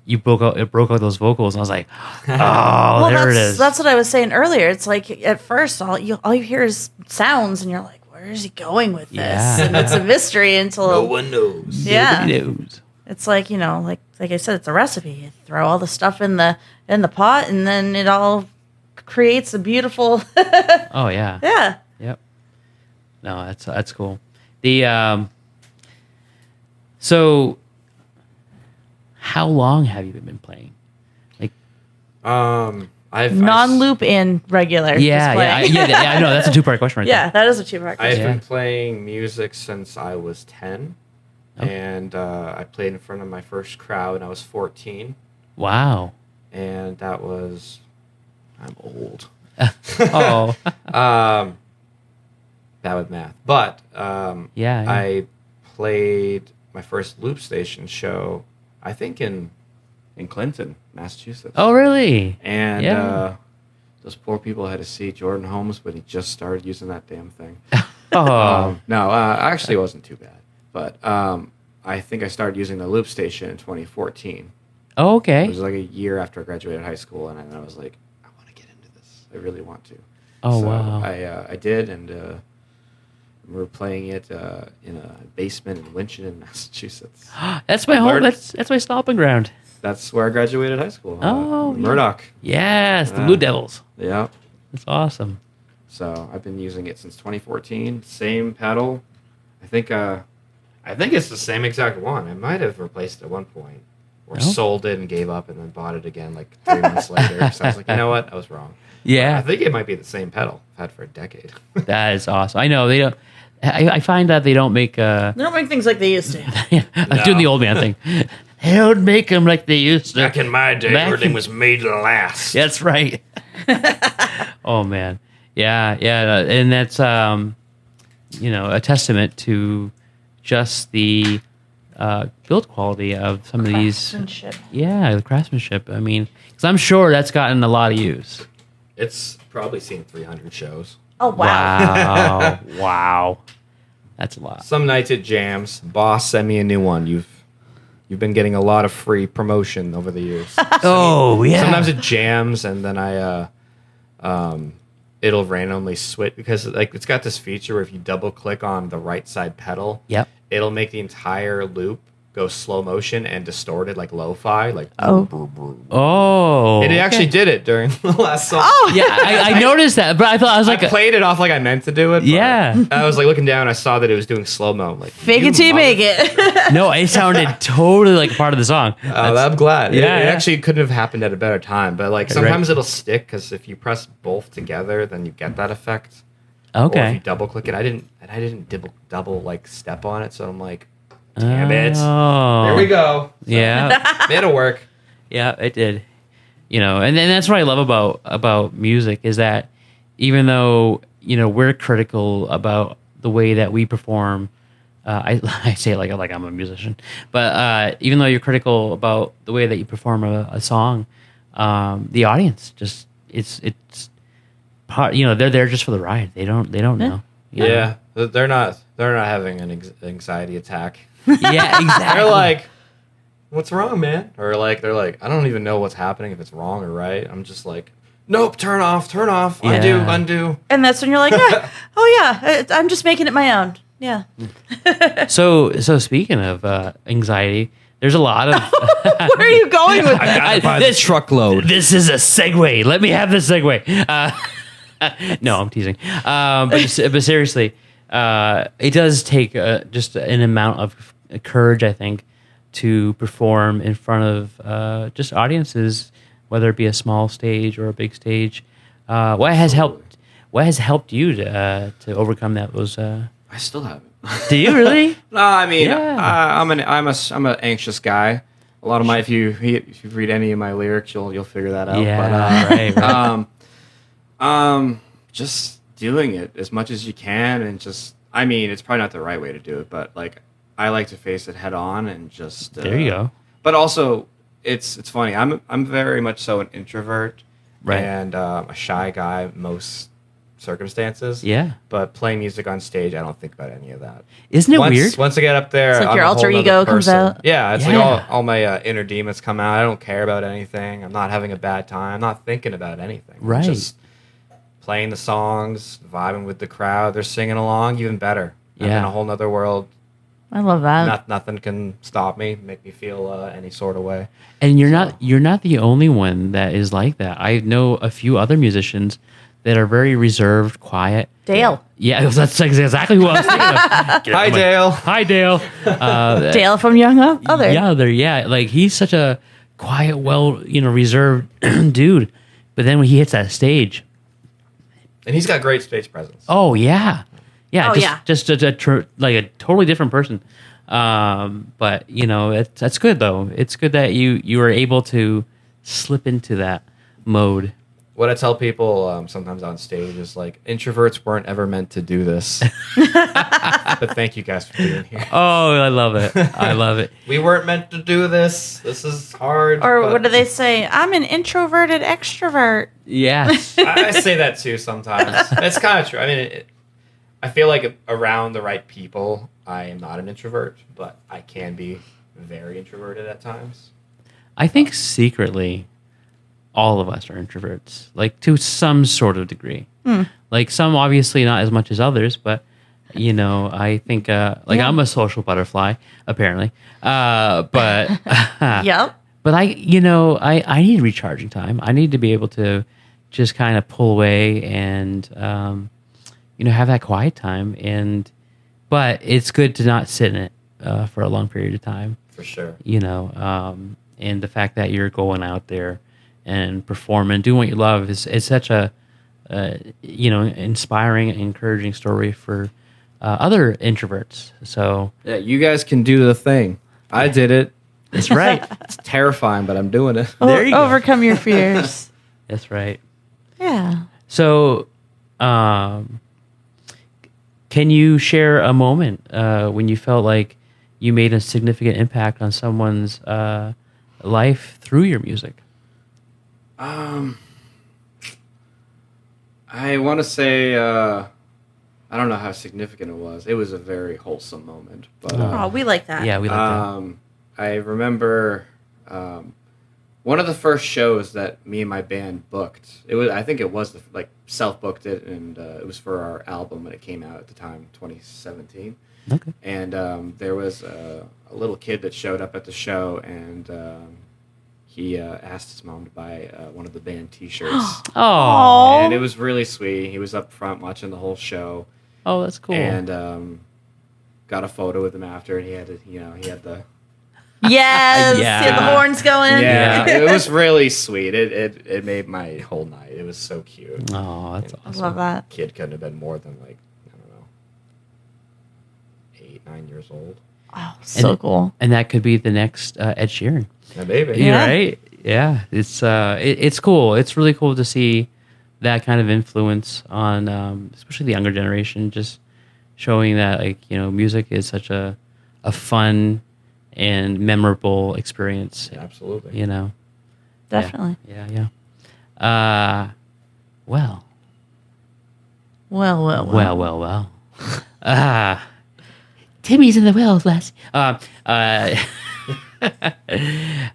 you broke out those vocals, and I was like, oh, there it is. That's what I was saying earlier. It's like at first all you hear is sounds, and you're like, where is he going with this? Yeah. And it's a mystery until No one knows. Yeah. Nobody knows. It's like like I said, it's a recipe. You throw all the stuff in the pot, and then it all creates a beautiful. Oh yeah. Yeah. Yep. No, that's cool. The so how long have you been playing? Like I've non-loop and regular. yeah, I know that's a two-part question right Yeah, that is a two-part I've question. been playing music since I was 10, and I played in front of my first crowd when I was 14, there. Wow. and that was I'm old. Oh. Bad with math, but Yeah. I played my first loop station show, I think in Clinton, Massachusetts. Oh really? And Yeah. those poor people had to see Jordan Holmes, but he just started using that damn thing. Oh. No, actually, it wasn't too bad. But I think I started using the loop station in 2014. Oh, It okay. was like a year after I graduated high school, and I was like, I want to get into this. I really want to. Oh So wow. I did, and we were playing it in a basement in Winchendon, Massachusetts. That's my home. Learned- That's my stomping ground. That's where I graduated high school. Oh, yeah. Murdoch. Yes, the Yeah. Blue Devils. Yeah. That's awesome. So I've been using it since 2014. Same pedal. I think it's the same exact one. I might have replaced it at one point, or Oh. sold it and gave up, and then bought it again like 3 months later. So I was like, you know what? I was wrong. I Yeah, think it might be the same pedal I've had for a decade. that is awesome. I know they don't. I find that they don't make. They don't make things like they used to. I'm doing the old man thing. They don't make them like they used to. Back in my day, Back everything in- was made to last. That's right. Oh man, yeah, and that's a testament to just the build quality of some of these. Craftsmanship. Yeah, the craftsmanship. I mean, because I'm sure that's gotten a lot of use. It's probably seen 300 shows. Oh wow. Wow, wow, that's a lot. Some nights it jams. Boss, send me a new one. You've been getting a lot of free promotion over the years. Oh yeah. Sometimes it jams, and then it'll randomly switch because it's got this feature where if you double click on the right side pedal, Yep. it'll make the entire loop go slow motion and distorted like lo-fi, like Oh. and it actually did it during the last song. Yeah, I noticed that, but I thought I was like, I played it off like I meant to do it. But Yeah. I was like looking down, I saw that it was doing slow mo. Like Fake you it till you make mother- it. no, it sounded totally like part of the song. Oh, I'm glad. Yeah, It yeah. actually couldn't have happened at a better time. But like Right. sometimes it'll stick because if you press both together, then you get that effect. Or if you Okay. double click it, I didn't double like step on it, so I'm like, damn it. Oh. There we go. Yeah. It'll work. Yeah, it did. And that's what I love about music is that even though we're critical about the way that we perform, I say it like I'm a musician, but even though you're critical about the way that you perform a song, the audience just it's part. They're there just for the ride. They don't know. Yeah, they're not having an anxiety attack. Yeah, exactly. They're like, what's wrong, man? Or like they're like, I don't even know what's happening if it's wrong or right. I'm just like, nope, turn off, Yeah. undo. And that's when you're like, oh yeah, I'm just making it my own. Yeah. So speaking of anxiety, there's a lot of Where are you going with that? this truckload. This is a segue. Let me have the segue. No, I'm teasing. But seriously, it does take just an amount of courage, I think, to perform in front of just audiences, whether it be a small stage or a big stage. What has helped you to overcome that? I still haven't. Do you really? No, I mean, Yeah. I'm an anxious guy. A lot of my, if you read any of my lyrics, you'll figure that out. Yeah, But, right. just doing it as much as you can, and just, I mean, it's probably not the right way to do it, but like, I like to face it head on and just. There you go. But also, it's funny. I'm very much so an introvert, Right. and a shy guy most circumstances. Yeah. But playing music on stage, I don't think about any of that. Isn't it weird? Once I get up there, It's like I'm your a alter whole nother ego comes person. out. Yeah, it's Yeah. like all my inner demons come out. I don't care about anything. I'm not having a bad time. I'm not thinking about anything. I'm Right. just playing the songs, vibing with the crowd. They're singing along, even better. I'm in Yeah. a whole nother world. I love that. Nothing can stop me, make me feel any sort of way. And you're not the only one that is like that. I know a few other musicians that are very reserved, quiet. Dale. Yeah, that's exactly who I was thinking of. Hi, Dale. Hi, Dale. Dale from Young Other. Yeah, like he's such a quiet, reserved dude. But then when he hits that stage, And he's got great stage presence. oh yeah, Oh, just, yeah. just like a totally different person. But that's good though. It's good that you were able to slip into that mode. What I tell people sometimes on stage is like, introverts weren't ever meant to do this. But thank you guys for being here. Oh, I love it. I love it. We weren't meant to do this. This is hard. Or but- what do they say? I'm an introverted extrovert. Yes. I say that too sometimes. It's kind of true. I mean, I feel like around the right people, I am not an introvert, but I can be very introverted at times. I think secretly, all of us are introverts, like to some sort of degree. Like some obviously not as much as others, but I think I'm a social butterfly apparently. But Yep. but I need recharging time. I need to be able to just kind of pull away and have that quiet time. But it's good to not sit in it for a long period of time. For sure. And the fact that you're going out there and performing and doing what you love is such a inspiring and encouraging story for other introverts. So Yeah, you guys can do the thing. I did it. that's right. It's terrifying, but I'm doing it. There you go. Overcome your fears. That's right. Yeah. So, can you share a moment when you felt like you made a significant impact on someone's life through your music? I want to say, I don't know how significant it was. It was a very wholesome moment. But Oh, we like that. Yeah, we like that. I remember one of the first shows that me and my band booked. I think it was self-booked it, and it was for our album when it came out at the time, 2017. Okay. And there was a little kid that showed up at the show, and he asked his mom to buy one of the band T-shirts. Oh, And it was really sweet. He was up front watching the whole show, oh, that's cool. and got a photo with him after, and he had the Yes. Yeah. See the horns going. yeah. It was really sweet. It made my whole night. It was so cute. Oh, that's I awesome. love that. Kid couldn't have been more than I don't know, 8, 9 years old. Oh, so cool. And that could be the next Ed Sheeran. Yeah, baby. Yeah. Right? Yeah. It's cool. It's really cool to see that kind of influence on especially the younger generation, just showing that music is such a fun and memorable experience. Yeah, absolutely. Definitely. Yeah. Well. Well. Timmy's in the wells, last.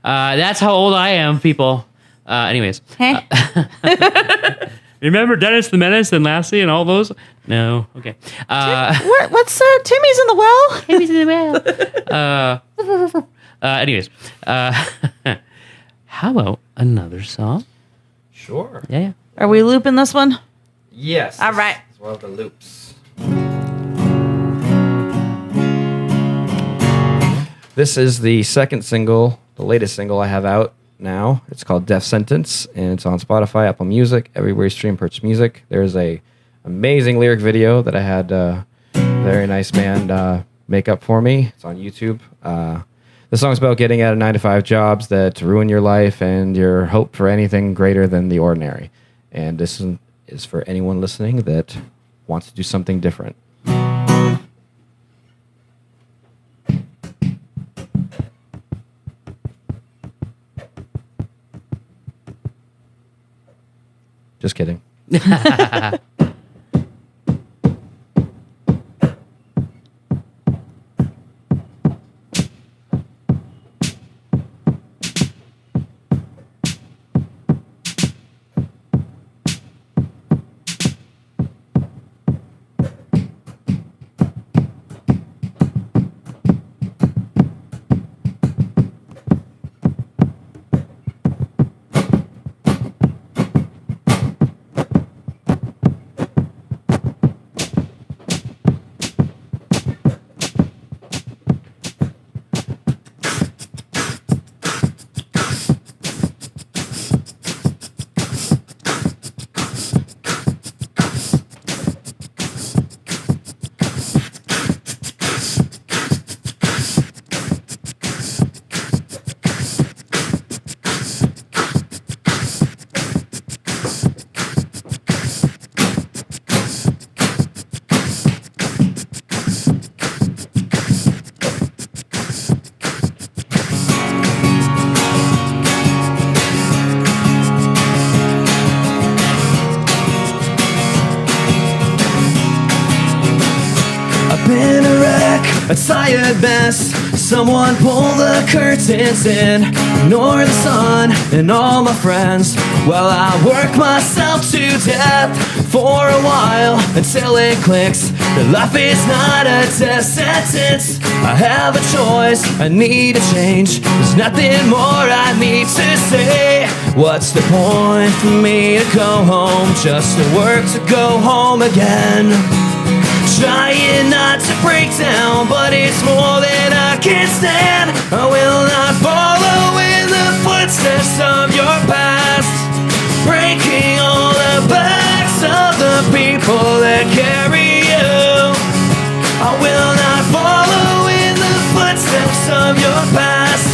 That's how old I am, people. Anyways. Hey. Remember Dennis the Menace and Lassie and all those? No. Okay. What's Timmy's in the well? Timmy's in the well. Anyways. How about another song? Sure. Yeah. Are we looping this one? Yes. All right. It's one of the loops. This is the second single, the latest single I have out now. It's called Death Sentence, and it's on Spotify, Apple Music, everywhere you stream purchase music. There's a amazing lyric video that I had a very nice man make up for me. It's on YouTube. The song's about getting out of 9-to-5 jobs that ruin your life and your hope for anything greater than the ordinary. And this is for anyone listening that wants to do something different. Just kidding. Been a wreck, a tired mess. Someone pull the curtains in, ignore the sun and all my friends. Well, I work myself to death for a while until it clicks that life is not a death sentence. I have a choice, I need a change. There's nothing more I need to say. What's the point for me to go home just to work to go home again? Trying not to break down, but it's more than I can stand. I will not follow in the footsteps of your past, breaking all the backs of the people that carry you. I will not follow in the footsteps of your past,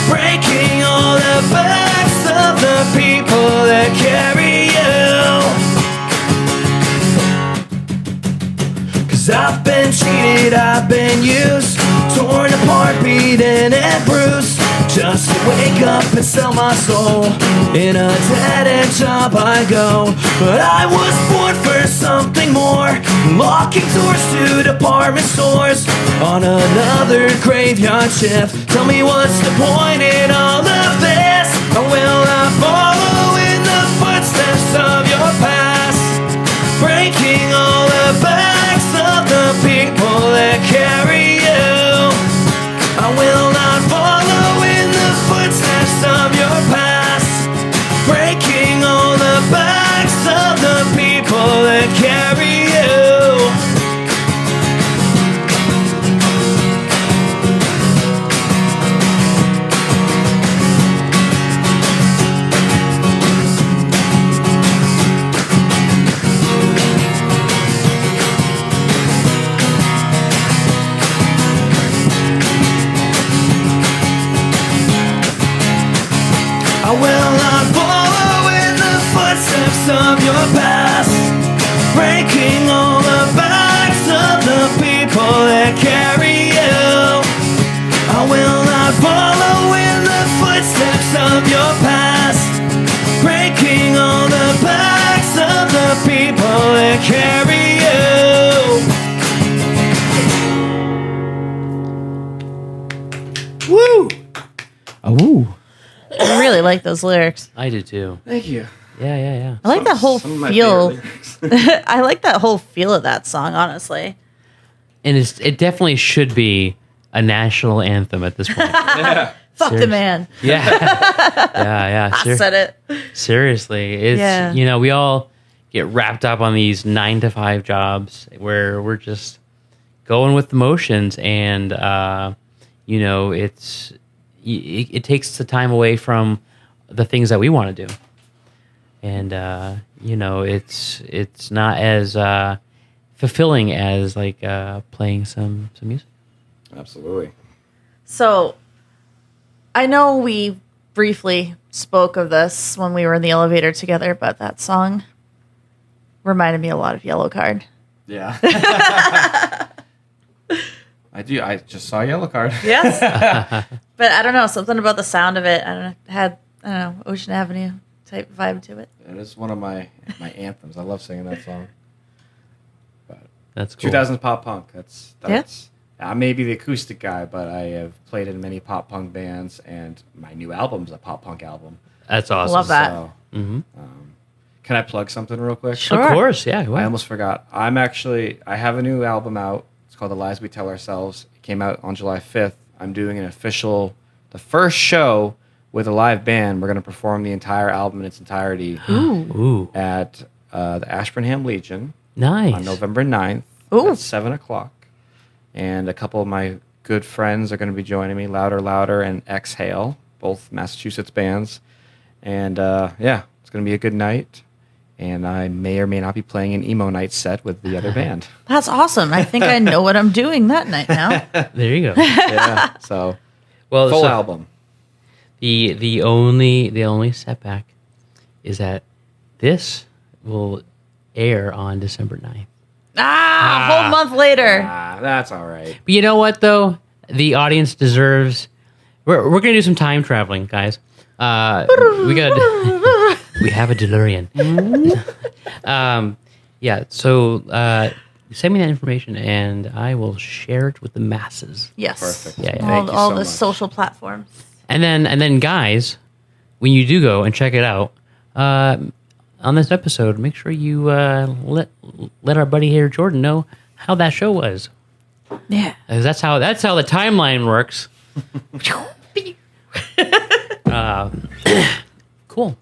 breaking all the backs of the people that carry you. I've been cheated, I've been used, torn apart, beaten and bruised, just to wake up and sell my soul. In a dead-end job I go, but I was born for something more, locking doors to department stores on another graveyard shift. Tell me what's the point in all of this? I will not follow in the footsteps of your past, breaking all the backs of the people that carry you. I will not follow in the footsteps of your past, breaking all the backs of the people that carry you. I will not follow in the footsteps of your past, breaking all the backs of the people that carry you. I will not follow in the footsteps of your past, breaking all the backs of the people that carry you. Woo! Oh, woo. I really like those lyrics. I do too. Thank you. Yeah. I like that whole Some of my feel. favorite lyrics. I like that whole feel of that song, honestly. And it definitely should be a national anthem at this point. Yeah. Fuck the Serious. man. Yeah. Yeah. I said it. Seriously. It's, Yeah. we all get wrapped up on these 9-to-5 jobs where we're just going with the motions. And, it takes the time away from the things that we want to do. And, it's not as fulfilling as like playing some music. Absolutely. So, I know we briefly spoke of this when we were in the elevator together, but that song reminded me a lot of Yellow Card. Yeah. I do. I just saw Yellow Card. Yes. But I don't know, something about the sound of it. I don't know, Ocean Avenue type vibe to it. It is one of my anthems. I love singing that song. But That's cool. 2000s pop punk. That's. I may be the acoustic guy, but I have played in many pop punk bands, and my new album's a pop punk album. That's awesome. Love that. So, Mm-hmm. can I plug something real quick? Sure. Of course, yeah. I almost forgot. I have a new album out. It's called The Lies We Tell Ourselves. It came out on July 5th. I'm doing the first show with a live band. We're going to perform the entire album in its entirety Ooh, at the Ashburnham Legion nice. on November 9th Ooh. at 7 o'clock. And a couple of my good friends are going to be joining me, Louder and Exhale, both Massachusetts bands. And it's going to be a good night. And I may or may not be playing an emo night set with the other band. That's awesome. I think I know what I'm doing that night now. There you go. Yeah, so Well, full so album. the only setback is that this will air on December 9th. A whole month later. That's all right. But you know what, though? The audience deserves... We're going to do some time traveling, guys. We have a DeLorean. So send me that information, and I will share it with the masses. Yes. Perfect. Yeah, yeah. Thank you All so the much. social platforms. And then, guys, when you do go and check it out, on this episode, make sure you let our buddy here, Jordan, know how that show was. Yeah. 'Cause that's how the timeline works. Cool.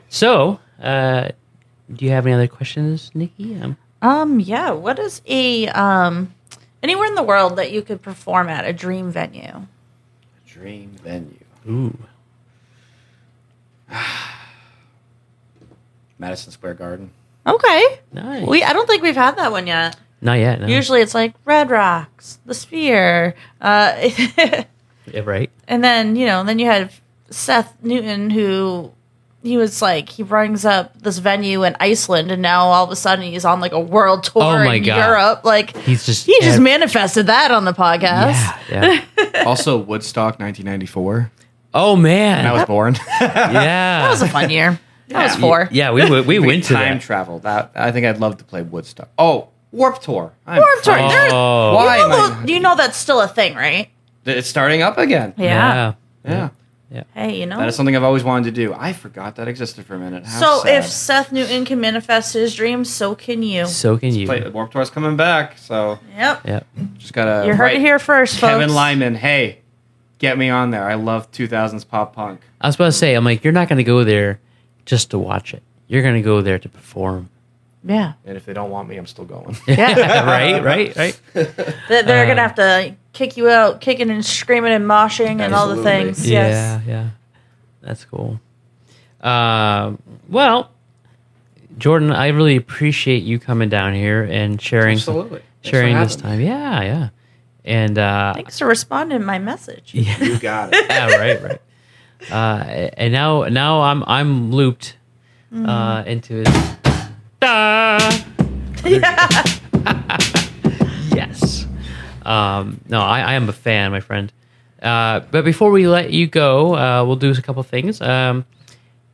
So, do you have any other questions, Nikki? Yeah. What is a anywhere in the world that you could perform at, a dream venue? Dream venue. Ooh. Madison Square Garden. Okay. Nice. I don't think we've had that one yet. Not yet. No. Usually it's like Red Rocks, the Sphere, Yeah, right. and then you had Seth Newton, who he brings up this venue in Iceland, and now all of a sudden he's on like a world tour Oh my in God. Europe. Like He just manifested that on the podcast. Yeah. Also, Woodstock 1994. Oh man. And I was born. yeah. That was a fun year. That was 4. Yeah, we went to time that. travel. That I think I'd love to play Woodstock. Oh, Warped Tour. Warped Tour. There- Oh. Why am I? You know that's still a thing, right? It's starting up again. Yeah. Yeah. Hey, you know. That is something I've always wanted to do. I forgot that existed for a minute. How So sad. if Seth Newton can manifest his dreams, so can you. So can you. Warped Tour's coming back, so Yep. Yeah. just gotta. You heard write it here first, Kevin folks. Lyman, hey, get me on there. I love 2000s pop punk. I was about to say, I'm like, you're not going to go there just to watch it. You're going to go there to perform. Yeah. And if they don't want me, I'm still going. Yeah. right. They're going to have to kick you out, kicking and screaming and moshing and all the Absolutely. things. Yes. Yeah. That's cool. Well, Jordan, I really appreciate you coming down here and sharing Absolutely. Thanks sharing for this having time. Yeah. And Thanks for responding to my message. yeah, You got it. right. And now I'm looped into it. Yes. No, I am a fan, my friend. But before we let you go, we'll do a couple things. Do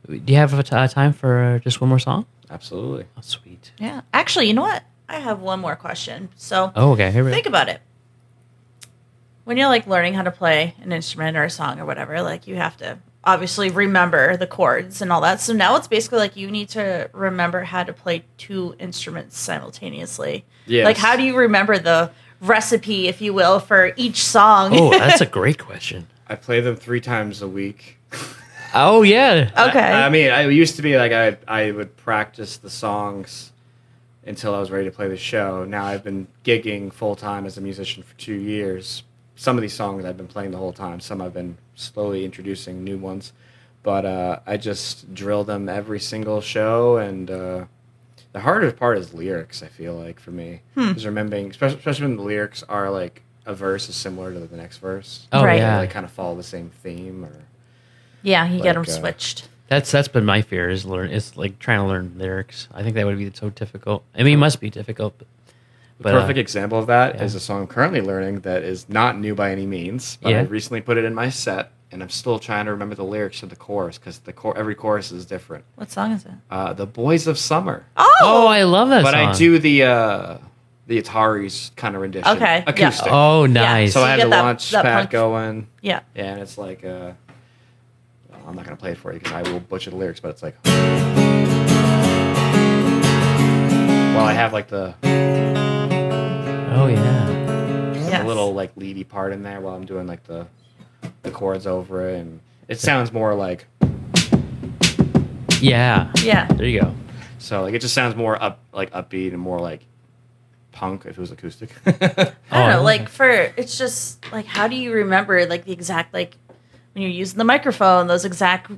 you have time for just one more song? Absolutely. Oh, sweet. Yeah. Actually, you know what? I have one more question. So Oh, okay. Here we go. think about it. When you're like learning how to play an instrument or a song or whatever, like you have to obviously remember the chords and all that. So now it's basically like you need to remember how to play 2 instruments simultaneously. Yes. Like, how do you remember the recipe, if you will, for each song? Oh, that's a great question. I play them 3 times a week. Oh yeah. Okay. I mean, I used to be like I would practice the songs until I was ready to play the show. Now I've been gigging full time as a musician for 2 years. Some of these songs I've been playing the whole time. Some I've been slowly introducing new ones. But I just drill them every single show. And the hardest part is lyrics, I feel like, for me. Is remembering, especially when the lyrics are like a verse is similar to the next verse. Oh Right. yeah. They kind of follow the same theme. Or Yeah, you get them Like, switched. That's been my fear is like trying to learn lyrics. I think that would be so difficult. I mean, it must be difficult. The perfect example of that is yeah. a song I'm currently learning that is not new by any means, but I Yeah. recently put it in my set, and I'm still trying to remember the lyrics to the chorus because every chorus is different. What song is it? The Boys of Summer. Oh, I love that But song. I do the Atari's kind of rendition. Okay, yeah. Acoustic. Oh, nice. So So I you have get the that- launch that pad punch. going. Yeah. Yeah, and it's like, I'm not going to play it for you because I will butcher the lyrics, but it's like, well, I have like the Oh yeah. Yes. a little like leady part in there while I'm doing like the chords over it, and it sounds more like, Yeah. Yeah. There you go. so like it just sounds more upbeat and more like punk if it was acoustic. I don't Oh, know, I like love it's just like, how do you remember like the exact, like when you're using the microphone, those exact,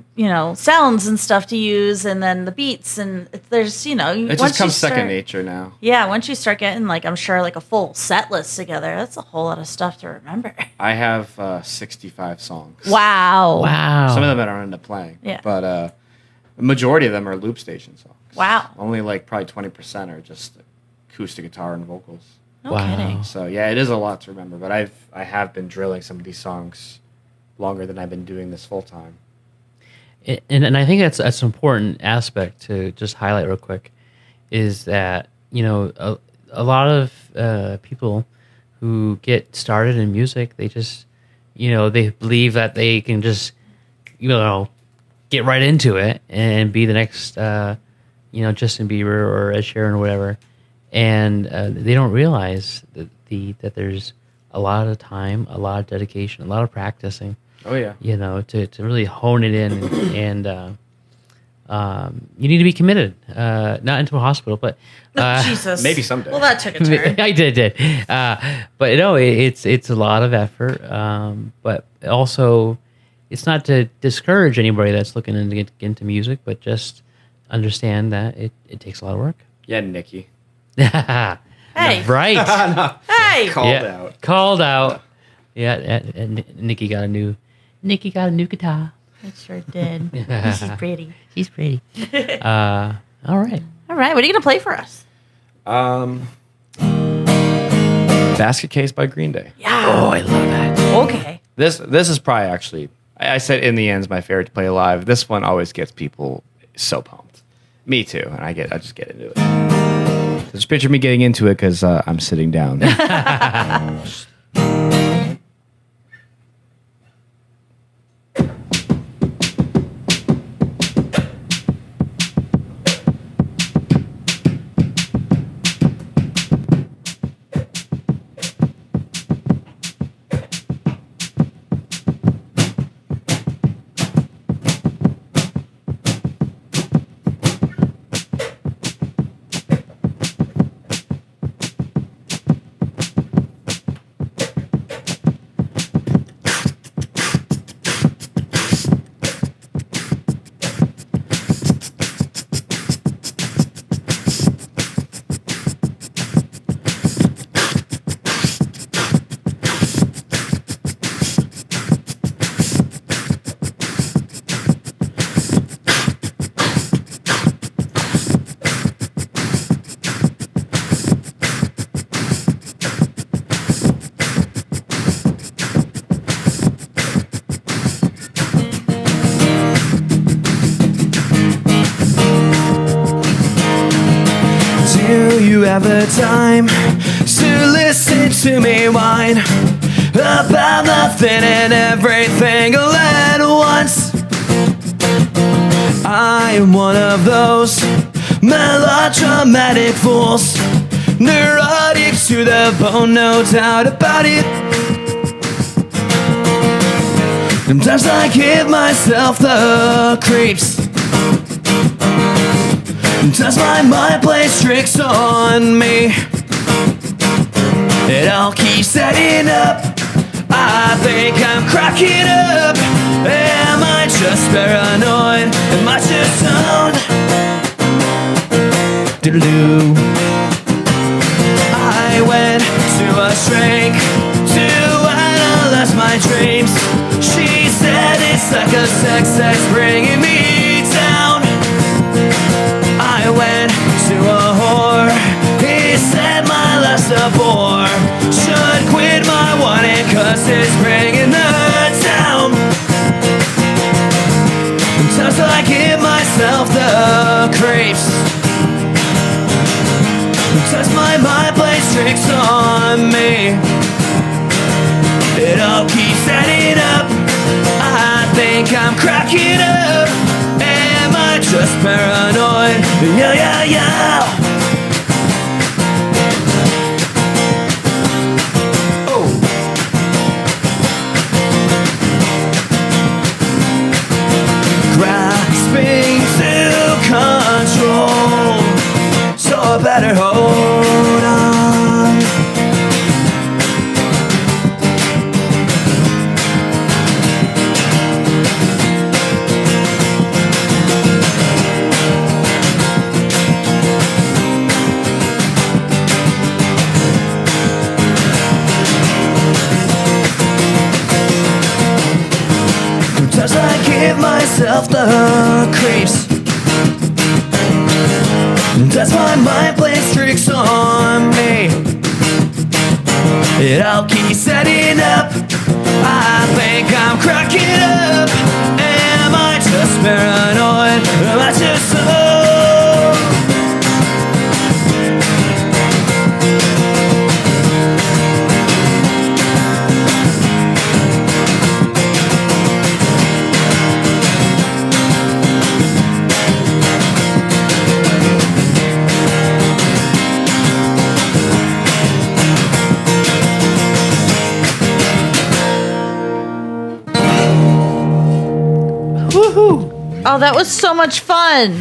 sounds and stuff to use, and then the beats, and there's, It once just you comes second start- nature now. Yeah, once you start getting like, I'm sure like a full set list together, that's a whole lot of stuff to remember. I have 65 songs. Wow. Wow. Some of them I don't end up playing. Yeah. But the majority of them are loop station songs. Wow. Only like probably 20% are just acoustic guitar and vocals. No Wow. kidding. So yeah, it is a lot to remember. But I have been drilling some of these songs longer than I've been doing this full time. And I think that's an important aspect to just highlight real quick is that a lot of people who get started in music, they just they believe that they can just get right into it and be the next Justin Bieber or Ed Sheeran or whatever, and they don't realize that there's a lot of time, a lot of dedication, a lot of practicing. Oh yeah. To really hone it in, and you need to be committed, not into a hospital, but Jesus. maybe someday. Well, that took a turn. I did, but it's a lot of effort, but also it's not to discourage anybody that's looking to get into music, but just understand that it takes a lot of work. Yeah, Nikki. Hey. Right. Hey. Called out. Yeah, and Nikki got a new guitar. I sure did. She's pretty. She's pretty. All right. All right, what are you going to play for us? Basket Case by Green Day. Yeah. Oh, I love that. Okay. This is probably actually, I said In the End's my favorite to play live. This one always gets people so pumped. Me too, and I just get into it. So just picture me getting into it because I'm sitting down. Do you have the time to listen to me whine about nothing and everything all at once? I am one of those melodramatic fools, neurotic to the bone, no doubt about it. Sometimes I give myself the creeps. Sometimes my mind plays tricks on me. It all keeps adding up. I think I'm cracking up. Am I just paranoid? Am I just stoned? Doodaloo. I went to a shrink to analyze my dreams. She said it's like a sex that's bringing me down. I went to a whore. He said my life's a bore. Should quit my wanting cause it's bringing her down. Sometimes I give myself the creeps. Sometimes my mind plays tricks on me. It all keeps adding up. I think I'm cracking up. Am I just paranoid? Yeah, yeah, yeah. Grasping to control, so I better hold on. Sometimes I give myself the creeps. That's my mind plays tricks on me. It all keeps setting up. I think I'm cracking up. Am I just paranoid? Am I just so? Oh, that was so much fun.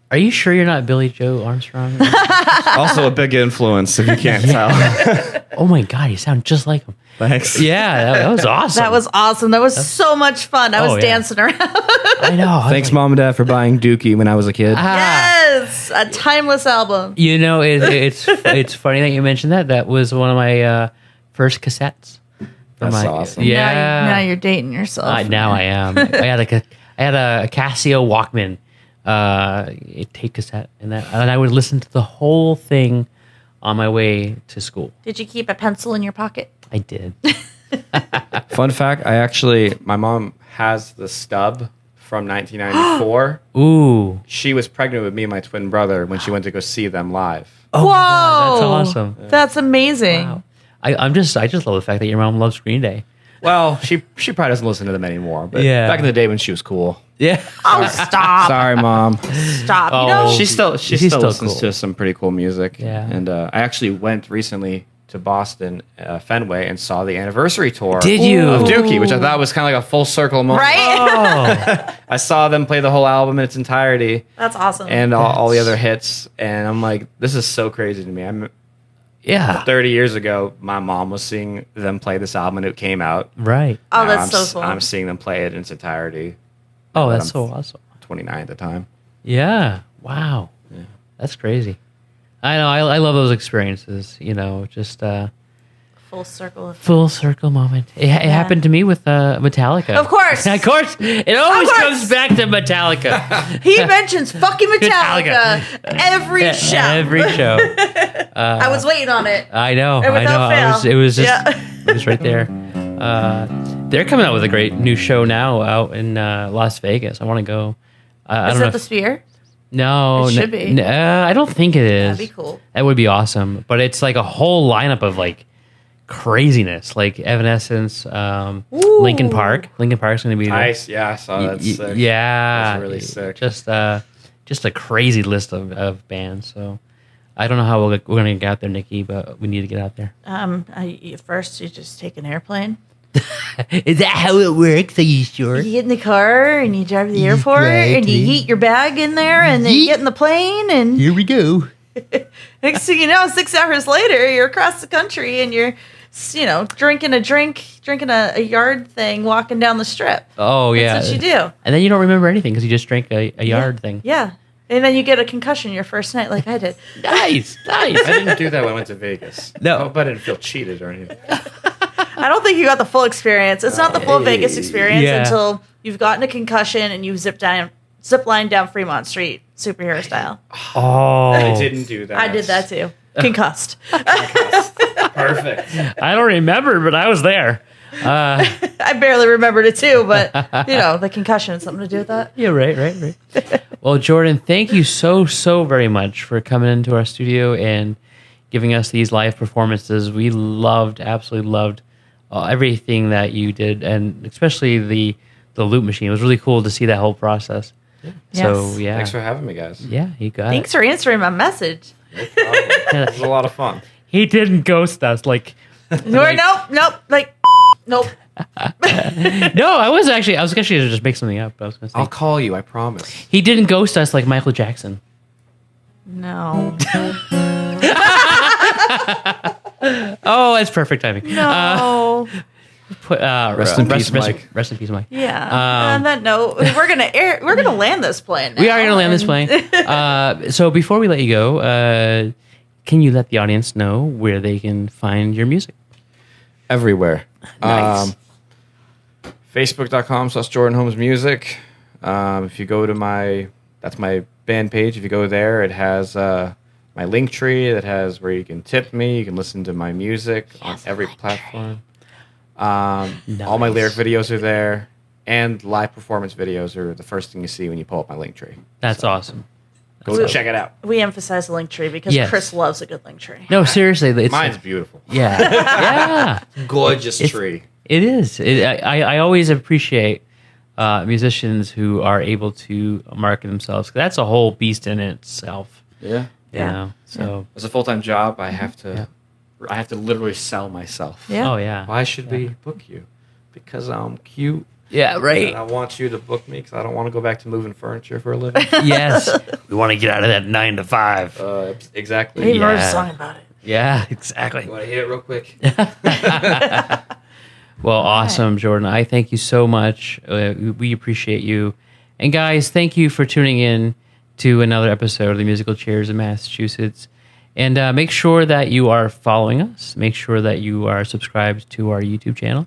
Are you sure you're not Billy Joe Armstrong? Also a big influence, if you can't tell. Oh my God, you sound just like him. Thanks. Yeah, that was awesome. That was awesome. That was so much fun. I was yeah. dancing around. I know. Thanks, Mom and Dad, for buying Dookie when I was a kid. Yes, a timeless album. You know, it's funny that you mentioned that. That was one of my first cassettes. That's awesome. Yeah. Now you're dating yourself. Now I am. I had a Casio Walkman tape cassette, and I would listen to the whole thing on my way to school. Did you keep a pencil in your pocket? I did. Fun fact, my mom has the stub from 1994. Ooh. She was pregnant with me and my twin brother when she went to go see them live. Oh Whoa, my God, that's awesome. That's amazing. Wow. I just love the fact that your mom loves Green Day. Well, she probably doesn't listen to them anymore, but Yeah. back in the day when she was cool. Yeah. Oh, stop. Sorry, Mom. Stop. You Oh. know, She still She's still listens cool. to some pretty cool music. Yeah. And I actually went recently to Boston, Fenway, and saw the anniversary tour Did you? of Dookie, which I thought was kind of like a full circle moment. right? Oh. I saw them play the whole album in its entirety That's awesome. and all the other hits, and I'm like, this is so crazy to me. Yeah. 30 years ago, my mom was seeing them play this album, and it came out. Right. oh, Now that's so cool. I'm seeing them play it in its entirety. Oh, But that's I'm so awesome. 29 at the time. Yeah. Wow. Yeah. That's crazy. I know. I love those experiences. You know, just Full circle. full circle moment. It happened to me with Metallica. Of course. Of course. It always course. comes back to Metallica. He mentions fucking Metallica, Metallica. every show. Every show. I was waiting on it. I know. And I without know. fail. It was just. Yeah. It was right there. They're coming out with a great new show now out in Las Vegas. I want to go. I Is don't know. it the Sphere? No, It should be. I don't think it is. That'd be cool. That would be awesome. But it's like a whole lineup of like craziness, like Evanescence, Ooh. Linkin Park. Linkin Park's going to be there. Nice. Yeah, I saw that. Sick. Yeah, That's really sick. Just a crazy list of bands. So I don't know how we're going to get out there, Nikki, but we need to get out there. First, you just take an airplane. Is that how it works? Are you sure? You get in the car and you drive to the airport and you heat your bag in there and then you get in the plane and Here we go. next thing you know, 6 hours later, you're across the country and you're, drinking a yard thing, walking down the strip. Oh, yeah. That's what you do. And then you don't remember anything because you just drank a yard thing. Yeah. And then you get a concussion your first night like I did. Nice. I didn't do that when I went to Vegas. No. Oh, but I didn't feel cheated or anything. I don't think you got the full experience. It's not the full Vegas experience Yeah. until you've gotten a concussion and you've zip line down Fremont Street, superhero style. Oh. I didn't do that. I did that too. Concussed. Perfect. I don't remember, but I was there. I barely remembered it too, but the concussion had something to do with that. Yeah, right. Well, Jordan, thank you so very much for coming into our studio and giving us these live performances. We absolutely loved everything that you did, and especially the loop machine. It was really cool to see that whole process. Yes. So, yeah. Thanks for having me, guys. Yeah, you got Thanks it. for answering my message. It was a lot of fun. He didn't ghost us. Like, Nope. Nope. no, I was actually going to just make something up. I was going to say. I'll call you, I promise. He didn't ghost us like Michael Jackson. No. Oh, it's perfect timing. No. Rest in peace, Mike. Rest in peace, Mike. Yeah. On that note, we're gonna land this plane. Now. We are going to land this plane. So before we let you go, can you let the audience know where they can find your music? Everywhere. Nice. Facebook.com/Jordan Holmes Music. If you go to that's my band page. If you go there, it has my link tree that has where you can tip me. You can listen to my music on every platform. All my lyric videos are there, and live performance videos are the first thing you see when you pull up my link tree. That's awesome. Go check it out. We emphasize the link tree because Yes. Chris loves a good link tree. No, seriously. It's, Mine's beautiful. Yeah. Yeah. Gorgeous It's- tree. It is. I always appreciate musicians who are able to market themselves. 'Cause that's a whole beast in itself. Yeah. You know? So, As a full-time job, I have to literally sell myself. Yeah. oh, yeah. Why should we book you? Because I'm cute. Yeah, right. And I want you to book me because I don't want to go back to moving furniture for a living. Yes. We want to get out of that 9 to 5. Exactly. He wrote a Yeah. song about it. Yeah, exactly. You want to hear it real quick? Well, awesome, Jordan. I thank you so much. We appreciate you. And guys, thank you for tuning in to another episode of the Musical Chairs in Massachusetts. And make sure that you are following us. Make sure that you are subscribed to our YouTube channel.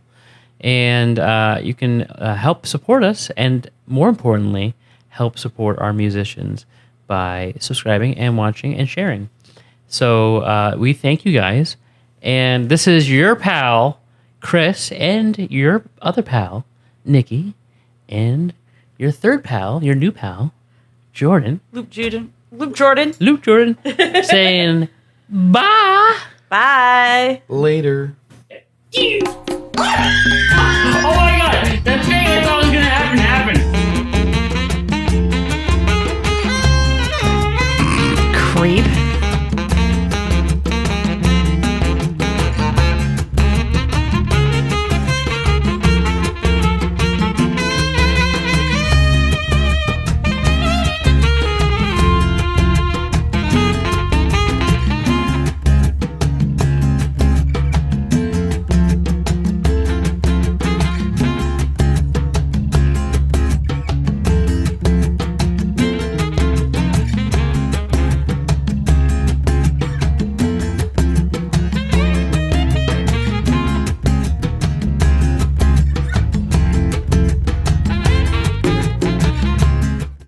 And you can help support us. And more importantly, help support our musicians by subscribing and watching and sharing. So we thank you guys. And this is your pal, Chris, and your other pal, Nikki, and your third pal, your new pal, Jordan. Luke Jordan. Luke Jordan, saying bye. Bye. Later. Oh my God. That's it.